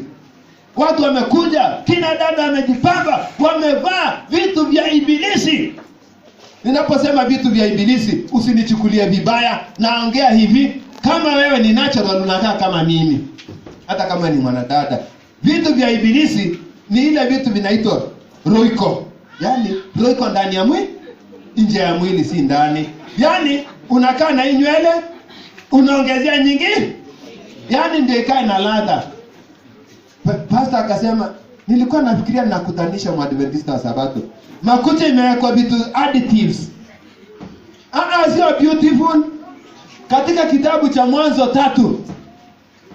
Watu wamekuja, kina dada wamejipamba, wamevaa vitu vya ibilisi. Ninaposema vitu vya ibilisi, usinichukulie vibaya, naongea hivi kama wewe ni natural unakaa kama mimi. Hata kama ni mwanadada. Vitu vya ibilisi ni ile vitu vinaitwa roiko. Yaani roiko ndani ya mwili, nje ya mwili si ndani. Yaani unakaa na hii nywele, unaongezea nyingi. Yaani ndio ikae na ladha. Pastor akasema, nilikuwa nafikiria nakutanisha Mwadventista wa Sabato. Makucha imewekwa vitu additives. Sio beautiful. Katika kitabu cha Mwanzo 3,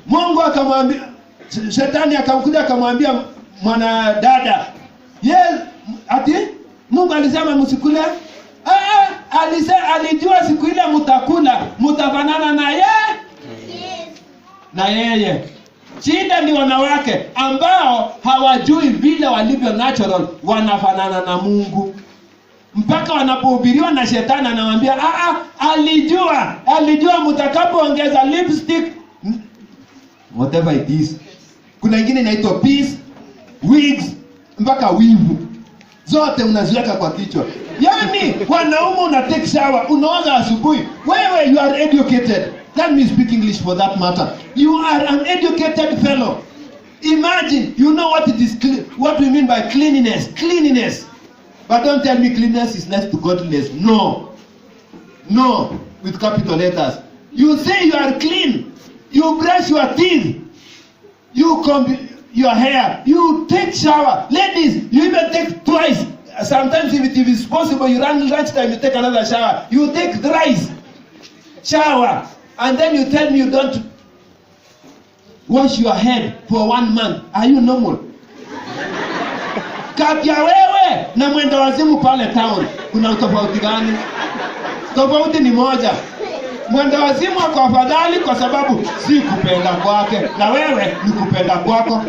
Mungu akamwambia, shetani akamkuja akamwambia mwanadada, ati Mungu alisema msikule. Alijua siku ile mtakula, mtafanana na yeye. Shida ni wanawake ambao hawajui vile walivyo natural wanafanana na Mungu. Mpaka wanapohubiriwa na shetani anawaambia, alijua mtakapoongeza lipstick, whatever it is. Kuna ingine inaitwa peace, wigs, mpaka wivu. Zote unaziweka kwa kichwa. Yaani wanaume una take shower, unaoga asubuhi. Wewe you are educated. Let me speak English for that matter. You are an educated fellow. Imagine, you know what it is, what we mean by cleanliness. Cleanliness. But don't tell me cleanliness is next to godliness. No, with capital letters. You say you are clean. You brush your teeth. You comb your hair. You take shower. Ladies, you even take twice. Sometimes if it is possible, you run lunchtime, you take another shower. You take thrice shower. And then you tell me you don't wash your head for 1 month. Are you normal? Kati ya wewe na mwenda wazimu pale town, kuna tofauti gani? Tofauti ni moja. Mwenda wazimu ako afadhali kwa sababu si kupenda kwake, na wewe ni kupenda kwako.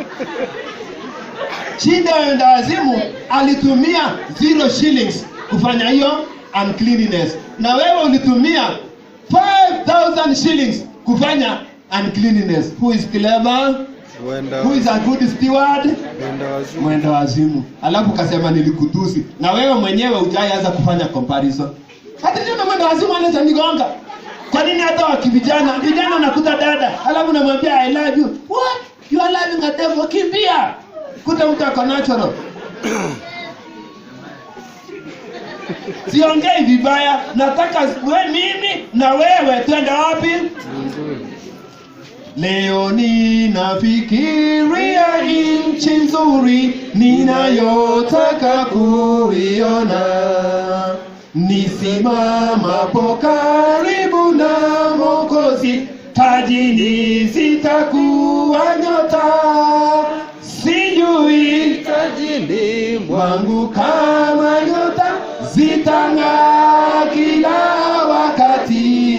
Shida ya mwenda wazimu alitumia 0 shillings kufanya hiyo uncleanliness. Na wewe ulitumia 5,000 shillings kufanya uncleanliness. Who is clever? Who is a good steward? Mwenda wazimu. Alafu kasema nilikutusi. Na wewe mwenyewe hujaanza kufanya comparison. Hata ndio mwenda wazimu anaweza nigonga. Kwa nini hata wakivijana nakuta dada, alafu namwambia I love you. What? You are loving a devil, kimbia. Kuta mtu ako natural. Siongei vibaya, nataka mimi na wewe twende wapi? Leo ninafikiria nchi nzuri ninayotaka kuiona. Nisimamapo karibu na Mwokozi, tajini sitakuwa nyota. Sijui tajini mwangu kama nyota, zitang'aa kila wakati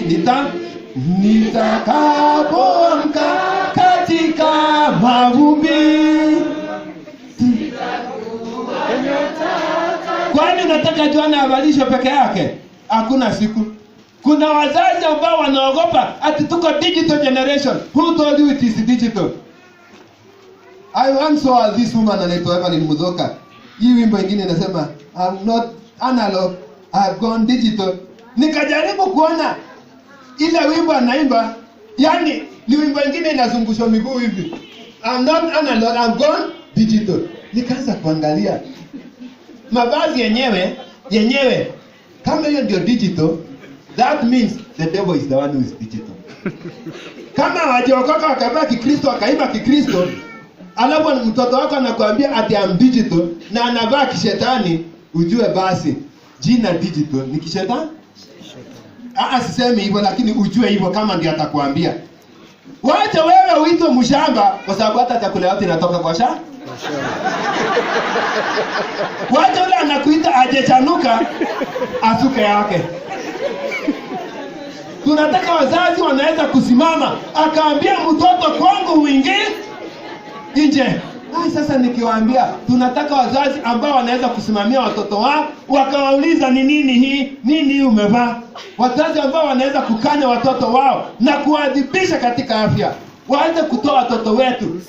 nitakapoamka katika mavumbi. Kwani nataka Joana avalishwe peke yake? Hakuna siku. Kuna wazazi ambao wanaogopa ati tuko digital generation. Who told you it is digital? I once saw this woman anaitwa Evelyn Muzoka. Hii wimbo ingine inasema I'm not analog, I've gone digital. Nikajaribu kuona ile wimbo anaimba, yani ni wimbo ingine inazungushwa miguu hivi. I'm not analog, I've gone digital. Nikaanza kuangalia mavazi yenyewe Kama hiyo ndio digital, that means the devil is the one who is digital. Kama hawajaokoka wakavaa Kikristo wakaiba Kikristo, alafu mtoto wako anakuambia ati am digital na anavaa kishetani, ujue basi jina digital ni kishetani. Sisemi hivyo, lakini ujue hivyo kama ndio atakwambia. Wacha wewe uitwe mshamba kwa sababu hata chakula yote inatoka kwa shamba. Wacha yule anakuita ajechanuka asuke yake. Tunataka wazazi wanaweza kusimama akaambia mtoto kwangu uingie nje. Sasa nikiwaambia tunataka wazazi ambao wanaweza kusimamia watoto wao wakawauliza ni nini hii, nini umevaa. Wazazi ambao wanaweza kukanya watoto wao na kuadhibisha katika afya. Waanze kutoa watoto wetu.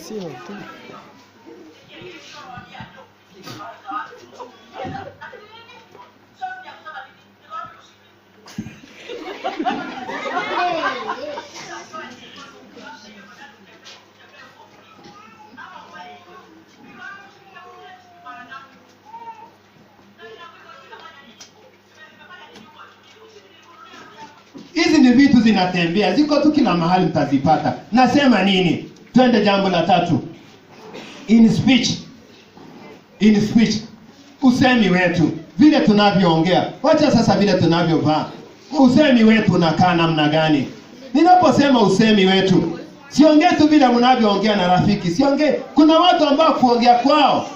Hizi ni vitu zinatembea, ziko tu kila mahali mtazipata. Nasema nini? Twende jambo la 3. In speech. Usemi wetu, vile tunavyoongea. Wacha sasa vile tunavyovaa. Usemi wetu unakaa namna gani? Ninaposema usemi wetu, siongee tu vile mnavyoongea na rafiki. Siongee. Kuna watu ambao kuongea kwao,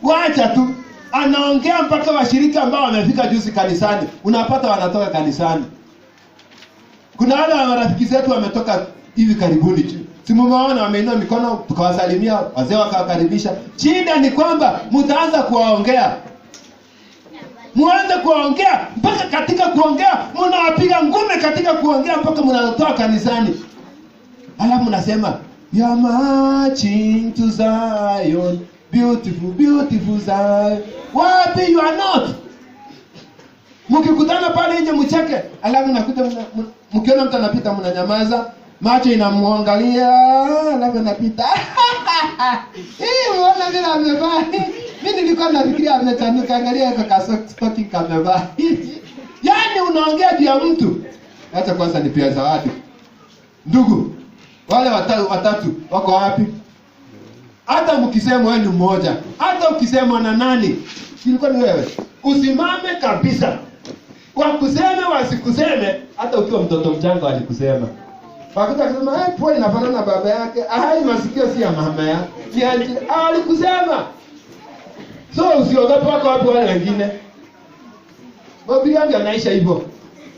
wacha tu anaongea mpaka washirika ambao wamefika juzi kanisani, unapata wanatoka kanisani. Kuna wale marafiki zetu wametoka hivi karibuni tu. Simumeona wameinua mikono tukawasalimia, wazee wakawakaribisha. Shida ni kwamba mtaanza kuwaongea. Muanze kuongea mpaka katika kuongea mnawapiga ngome katika kuongea mpaka mnatoka kanisani. Alafu mnasema you are marching to Zion, beautiful beautiful Zion. Wapi you are not? Mkikutana pale nje mcheke, alafu nakuta mkiona mtu anapita mnanyamaza, macho inamuangalia, alafu anapita. Unaona vile amevaa. Mimi nilikuwa nafikiria ametanuka, angalia kwa stocking kamevaa. Yaani unaongea juu ya mtu. Acha kwanza nipea zawadi. Ndugu, wale watatu wako wapi? Hata mkisema wewe ni mmoja, hata ukisema na nani, ilikuwa ni wewe. Usimame kabisa. Wakuseme wasikuseme, hata ukiwa mtoto mchanga walikusema. Wakuta kusema, pole inafanana na baba yake. Masikio si ya mama yake. Ni aje? Walikusema. So usiogope wako wapi wale wengine. Bobi yangu anaisha hivyo.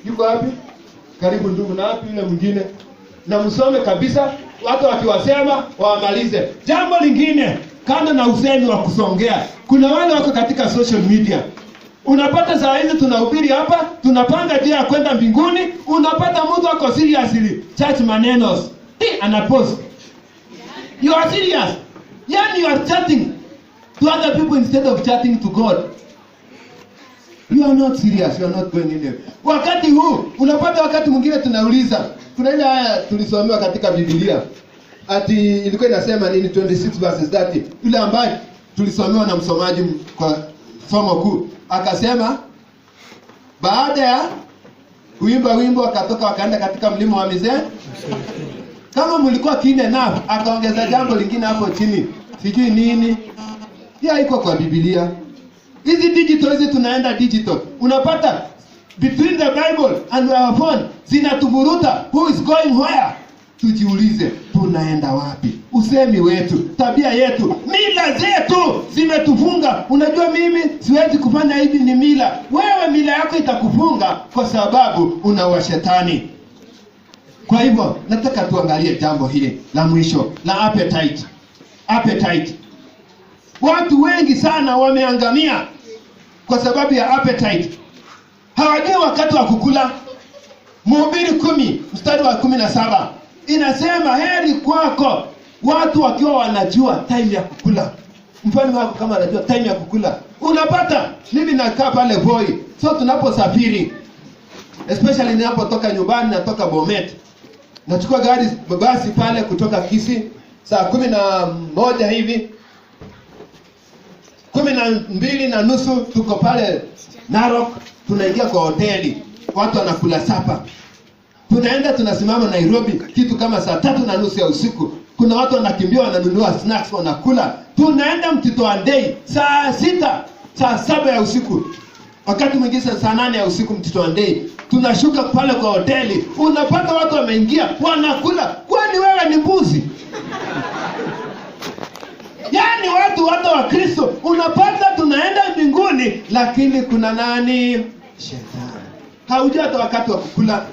Yuko wapi? Karibu ndugu, na wapi yule mwingine? Na msome kabisa, watu wakiwasema waamalize. Jambo lingine, kando na usemi wa kusongea, kuna wale wako katika social media. Unapata saa hizi tunahubiri hapa, tunapanga njia ya kwenda mbinguni, unapata mtu wako seriously church manenos. Anapost. You are serious. Yani you are chatting to other people instead of chatting to God. You are not serious, you are not going anywhere. Wakati huu, unapata wakati mwingine tunauliza, kuna ile aya tulisomewa katika Biblia. Ati ilikuwa inasema nini 26 verses 30. Yule ambaye tulisomewa na msomaji kwa somo kuu. Akasema baada ya kuimba wimbo wakatoka wakaenda katika mlima wa Mizee. Kama mlikuwa keen enough, akaongeza jambo lingine hapo chini. Sijui nini. Pia iko kwa Biblia. Hizi digital hizi tunaenda digital. Unapata between the Bible and our phone zinatuvuruta. Who is going where? Tujiulize tunaenda wapi? Usemi wetu, tabia yetu, mila zetu zimetufunga. Unajua mimi siwezi kufanya hivi, ni mila. Wewe mila yako itakufunga kwa sababu una shetani. Kwa hivyo nataka tuangalie jambo hili la mwisho la appetite. Appetite. Watu wengi sana wameangamia kwa sababu ya appetite. Hawajui wakati wa kukula. Mhubiri 10 mstari wa 17 inasema heri kwako watu wakiwa wanajua time ya kukula. Mfano wako kama anajua time ya kukula. Unapata mimi nakaa pale Voi. So tunaposafiri, especially ninapotoka nyumbani, natoka Bomet, nachukua gari basi pale kutoka Kisii saa 11 hivi. 12:30 tuko pale Narok, tunaingia kwa hoteli, watu wanakula sapa. Tunaenda tunasimama Nairobi kitu kama saa 3:30 ya usiku. Kuna watu wanakimbia wananunua snacks wanakula. Tunaenda Mtito Andei saa 6, saa 7 ya usiku. Wakati mwingine saa 8 ya usiku Mtito Andei. Tunashuka pale kwa hoteli, unapata watu wameingia wanakula. Kwani wewe ni mbuzi? Yaani watu wa Kristo unapata tunaenda mbinguni, lakini kuna nani? Shetani. Haujua hata wakati wa kukula.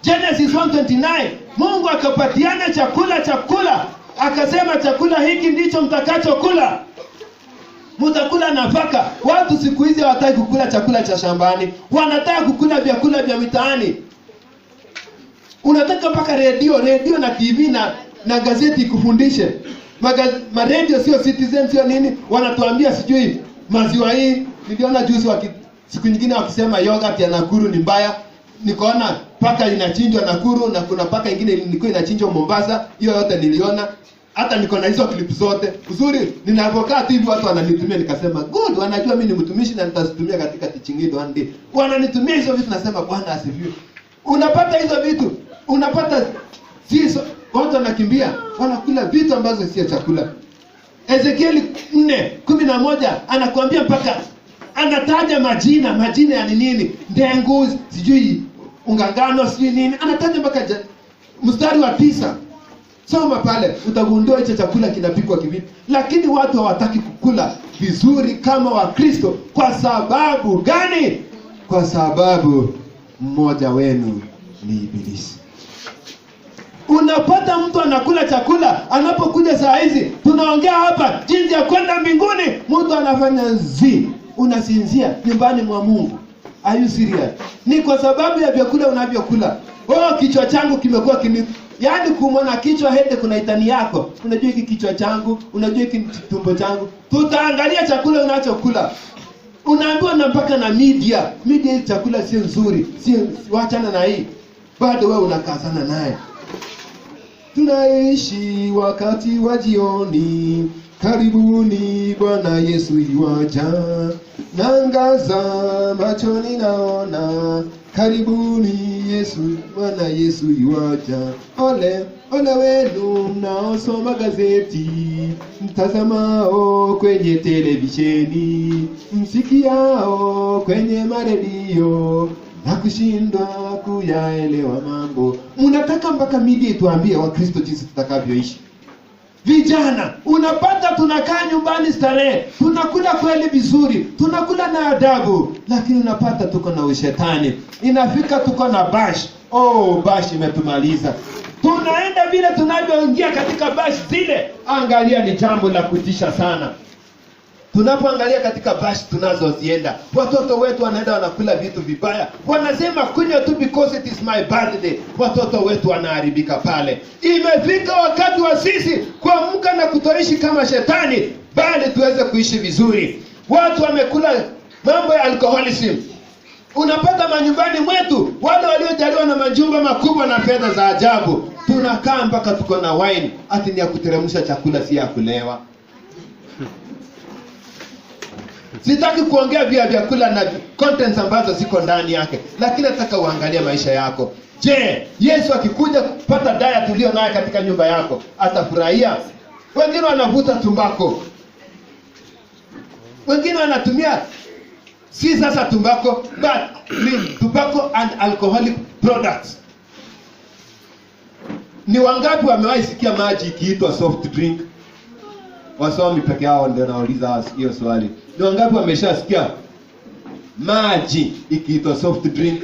Genesis 1:29, Mungu akapatiana chakula, akasema chakula hiki ndicho mtakachokula. Mtakula nafaka. Watu siku hizi hawataka kukula chakula cha shambani, wanataka kukula vyakula vya mitaani. Unataka mpaka radio na TV na gazeti kufundishe. Radio sio Citizen sio nini, wanatuambia sijui maziwa hii. Niliona juzi siku nyingine wakisema yogurt ya Nakuru ni mbaya. Nikaona paka inachinjwa Nakuru na kuna paka nyingine ilikuwa inachinjwa Mombasa. Hiyo yote niliona. Hata niko na hizo clip zote. Uzuri ninapokaa hivi watu wananitumia, nikasema good, wanajua mimi ni mtumishi na nitazitumia katika teaching one day. Wananitumia hizo vitu, nasema Bwana asifiwe. Unapata hizo vitu, unapata hizo watu wanakimbia, wanakula vitu ambazo sio chakula. Ezekiel 4:11 anakuambia mpaka anataja majina ya nini, ndengu, sijui ungangano, sijui nini, anataja mpaka mstari wa 9. Soma pale utagundua hicho chakula kinapikwa kivipi. Lakini watu hawataki kukula vizuri kama Wakristo. Kwa sababu gani? Kwa sababu mmoja wenu ni ibilisi. Unapata mtu anakula chakula, anapokuja saa hizi tunaongea hapa jinsi ya kwenda mbinguni, mtu anafanya unasinzia nyumbani mwa Mungu. Are you serious? Ni kwa sababu ya vyakula unavyokula. Kichwa changu kimekuwa yaani kumwona kichwa hende kuna itani yako. Unajua hiki kichwa changu, unajua hiki tumbo changu. Tutaangalia chakula unachokula. Unaambiwa na mpaka na media hii chakula sio nzuri, sio, wachana na hii. Bado wewe unakazana naye. Tunaishi wakati wa jioni, karibuni Bwana Yesu yuaja. Nangaza machoni naona, karibuni Bwana Yesu yuaja. Ole wenu mnaosoma gazeti, mtazamao kwenye televisheni, msikiao kwenye maredio na kushindwa kuyaelewa mambo. Mnataka mpaka media ituambie Wakristo jinsi tutakavyoishi. Vijana, unapata tunakaa nyumbani starehe, tunakula kweli vizuri, tunakula na adabu, lakini unapata tuko na ushetani. Inafika tuko na bash. Bash imetumaliza. Tunaenda vile tunavyoingia katika bash zile. Angalia, ni jambo la kutisha sana. Tunapoangalia katika bash tunazozienda, watoto wetu wanaenda wanakula vitu vibaya. Wanasema kunywa tu because it is my birthday. Watoto wetu wanaharibika pale. Imefika wakati wa sisi kuamka na kutoishi kama shetani, bali tuweze kuishi vizuri. Watu wamekula mambo ya alcoholism. Unapata manyumbani mwetu wale waliojaliwa na majumba makubwa na fedha za ajabu, tunakaa mpaka tuko na wine, ati ni ya kuteremsha chakula, si ya kulewa. Sitaki kuongea vya vyakula na contents ambazo ziko ndani yake, lakini nataka uangalie maisha yako. Je, Yesu akikuja kupata diet ulio nayo katika nyumba yako, atafurahia? Wengine wanavuta tumbako. Wengine wanatumia si sasa tumbako, but tobacco and alcoholic products. Ni wangapi wamewahi sikia maji ikiitwa soft drink? Wasomi peke yao ndio nauliza hiyo swali. Ni wangapi wameshasikia maji ikiitwa soft drink?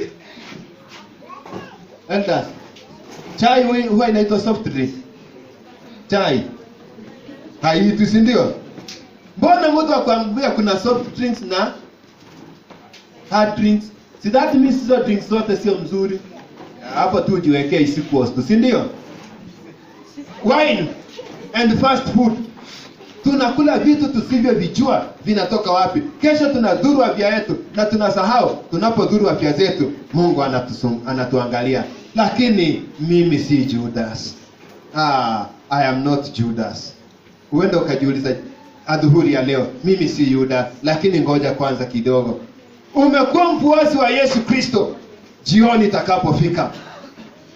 Elders, chai huwa inaitwa soft drink. Chai haiitwi, si ndio? Mbona mtu akwambia kuna soft drinks na hard drinks? Si that means hizo drinks zote sio mzuri. Hapo tu jiwekee isikuwa, si ndio? Wine and fast food. Tunakula vitu tusivyovijua vinatoka wapi. Kesho tunadhuru afya yetu na tunasahau. Tunapodhuru afya zetu, Mungu anatuangalia. Lakini mimi si Judas. I am not Judas. Uende ukajiuliza, adhuhuri ya leo, mimi si Yuda, lakini ngoja kwanza kidogo. Umekuwa mfuasi wa Yesu Kristo, jioni itakapofika,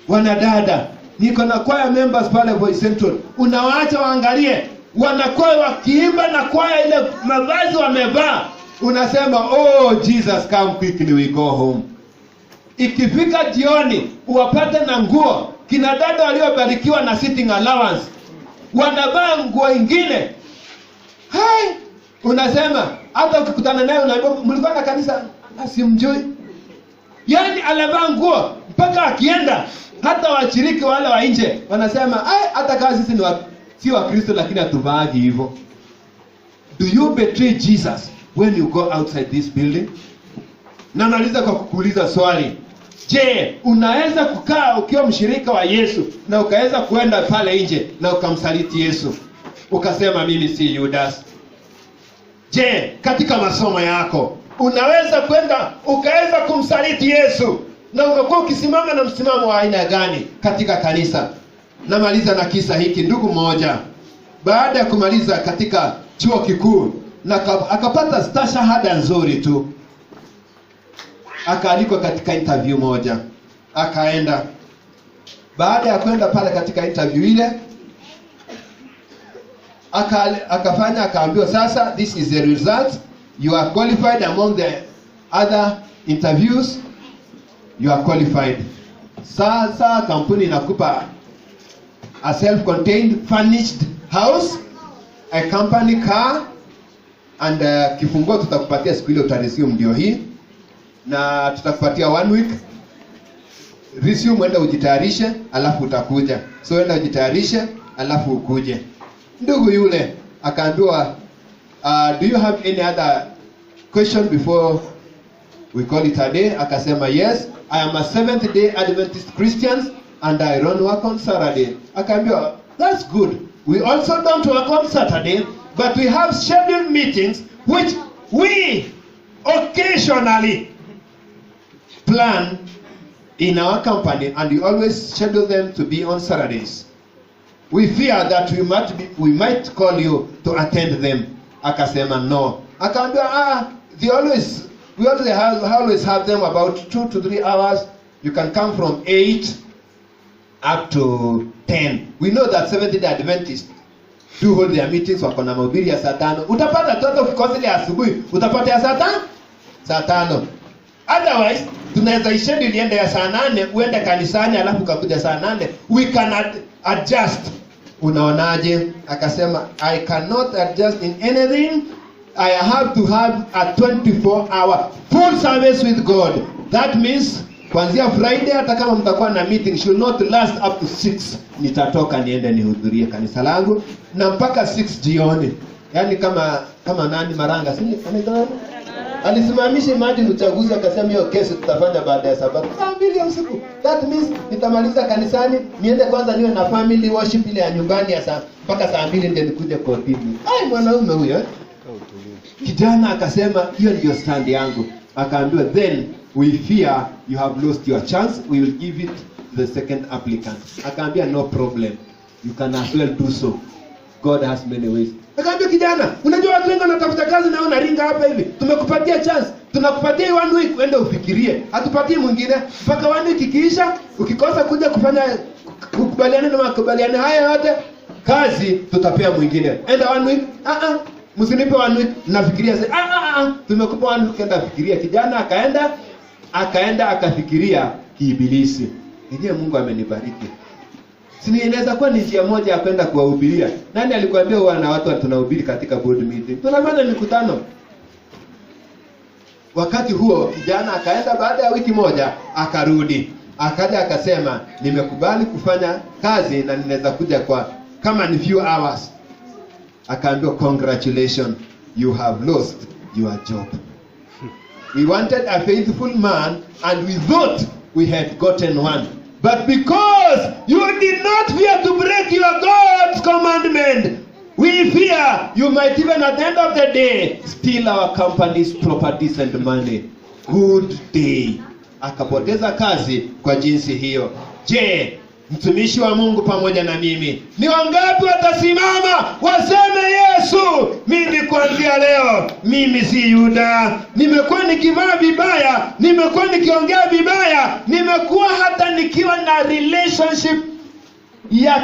wanadada, niko na choir members pale Voice Central, unawaacha waangalie wanakwaya wakiimba na kwaya ile mavazi wamevaa, unasema oh Jesus come quickly we go home. Ikifika jioni uwapate na nguo, kina dada waliobarikiwa na sitting allowance wanavaa nguo ingine. Hai, unasema hata ukikutana naye unaambia mlikuwa na kanisa, simjui. Yaani anavaa nguo mpaka akienda hata washiriki wale wa nje wanasema hata kama sisi si wa Kristo lakini hatuvaagi hivyo. Do you betray Jesus when you go outside this building? Na naliza kwa kukuuliza swali. Je, unaweza kukaa ukiwa mshirika wa Yesu na ukaweza kuenda pale nje na ukamsaliti Yesu? Ukasema mimi si Judas. Je, katika masomo yako unaweza kwenda ukaweza kumsaliti Yesu na ukakuwa ukisimama na msimamo wa aina gani katika kanisa? Namaliza na kisa hiki. Ndugu mmoja baada ya kumaliza katika chuo kikuu na akapata shahada nzuri tu, akaalikwa katika interview moja, akaenda. Baada ya kwenda pale katika interview ile akafanya, akaambiwa sasa this is the result, you are qualified among the other interviews, you are qualified. Sasa kampuni inakupa a self-contained furnished house, a company car, and kifunguo tutakupatia siku ile utaresume, ndio hii, na tutakupatia 1 week resume, enda ujitayarishe alafu utakuja. So enda ujitayarishe alafu ukuje. Ndugu yule akaambiwa do you have any other question before we call it a day? Akasema yes, I am a Seventh Day Adventist Christian and I don't work on Saturday. Akaambiwa that's good, we also don't work on Saturday, but we have scheduled meetings which we occasionally plan in our company, and we always schedule them to be on Saturdays. We fear that we might call you to attend them. Akasema no. Akaambiwa we always have them about 2 to 3 hours. You can come from 8 up to 10. We know that Seventh-day Adventists do hold their meetings, wako na mahubiri ya saa 5. Utapata toto ukikosa ile asubuhi, utapata ya saa 5. Otherwise tunaweza ishedi liende ya saa 8 uende kanisani alafu kakuja saa 8. We can adjust. Unaonaje? Akasema I cannot adjust in anything. I have to have a 24-hour full service with God. That means kuanzia Friday hata kama mtakuwa na meeting should not last up to 6. Nitatoka niende nihudhurie kanisa langu na mpaka 6 jioni. Yaani kama nani Maranga alisimamisha imagine uchaguzi, akasema hiyo kesi tutafanya baada ya Sabato saa 2 usiku. That means nitamaliza kanisani niende kwanza niwe na family worship ile ya nyumbani ya mpaka saa 2 ndio nikuje kotini. Mwanaume huyo kijana akasema hiyo ndio stand yangu. Akaambiwa then we fear you have lost your chance, we will give it the second applicant. Akaambia no problem, you can as well do so, God has many ways. Akaambia kijana, unajua watu wengi wanatafuta kazi na unaringa hapa hivi, tumekupatia chance, tunakupatia 1 week uende ufikirie, hatupatie mwingine mpaka 1 week ikiisha. Ukikosa kuja kufanya kukubaliana na makubaliano haya yote, kazi tutapea mwingine. Enda 1 week, msinipe 1 week, nafikiria sasa tumekupa 1 week, enda fikiria. Kijana akaenda akafikiria kiibilisi. Ndiye Mungu amenibariki. Sini inaweza kuwa ni njia moja ya kwenda kuwahubiria. Nani alikwambia huwa na watu tunahubiri katika board meeting? Tunafanya mikutano. Wakati huo kijana akaenda, baada ya wiki moja akarudi. Akaja akasema nimekubali kufanya kazi na ninaweza kuja kwa kama ni few hours. Akaambiwa congratulations, you have lost your job. We wanted a faithful man and we thought we had gotten one. But because you did not fear to break your God's commandment, we fear you might even at the end of the day steal our company's properties and money. Good day. Akapoteza kazi kwa jinsi hiyo. Je, mtumishi wa Mungu pamoja na mimi. Ni wangapi watasimama waseme Yesu, mimi kuanzia leo mimi si Yuda. Nimekuwa nikivaa vibaya, nimekuwa nikiongea vibaya, nimekuwa hata nikiwa na relationship ya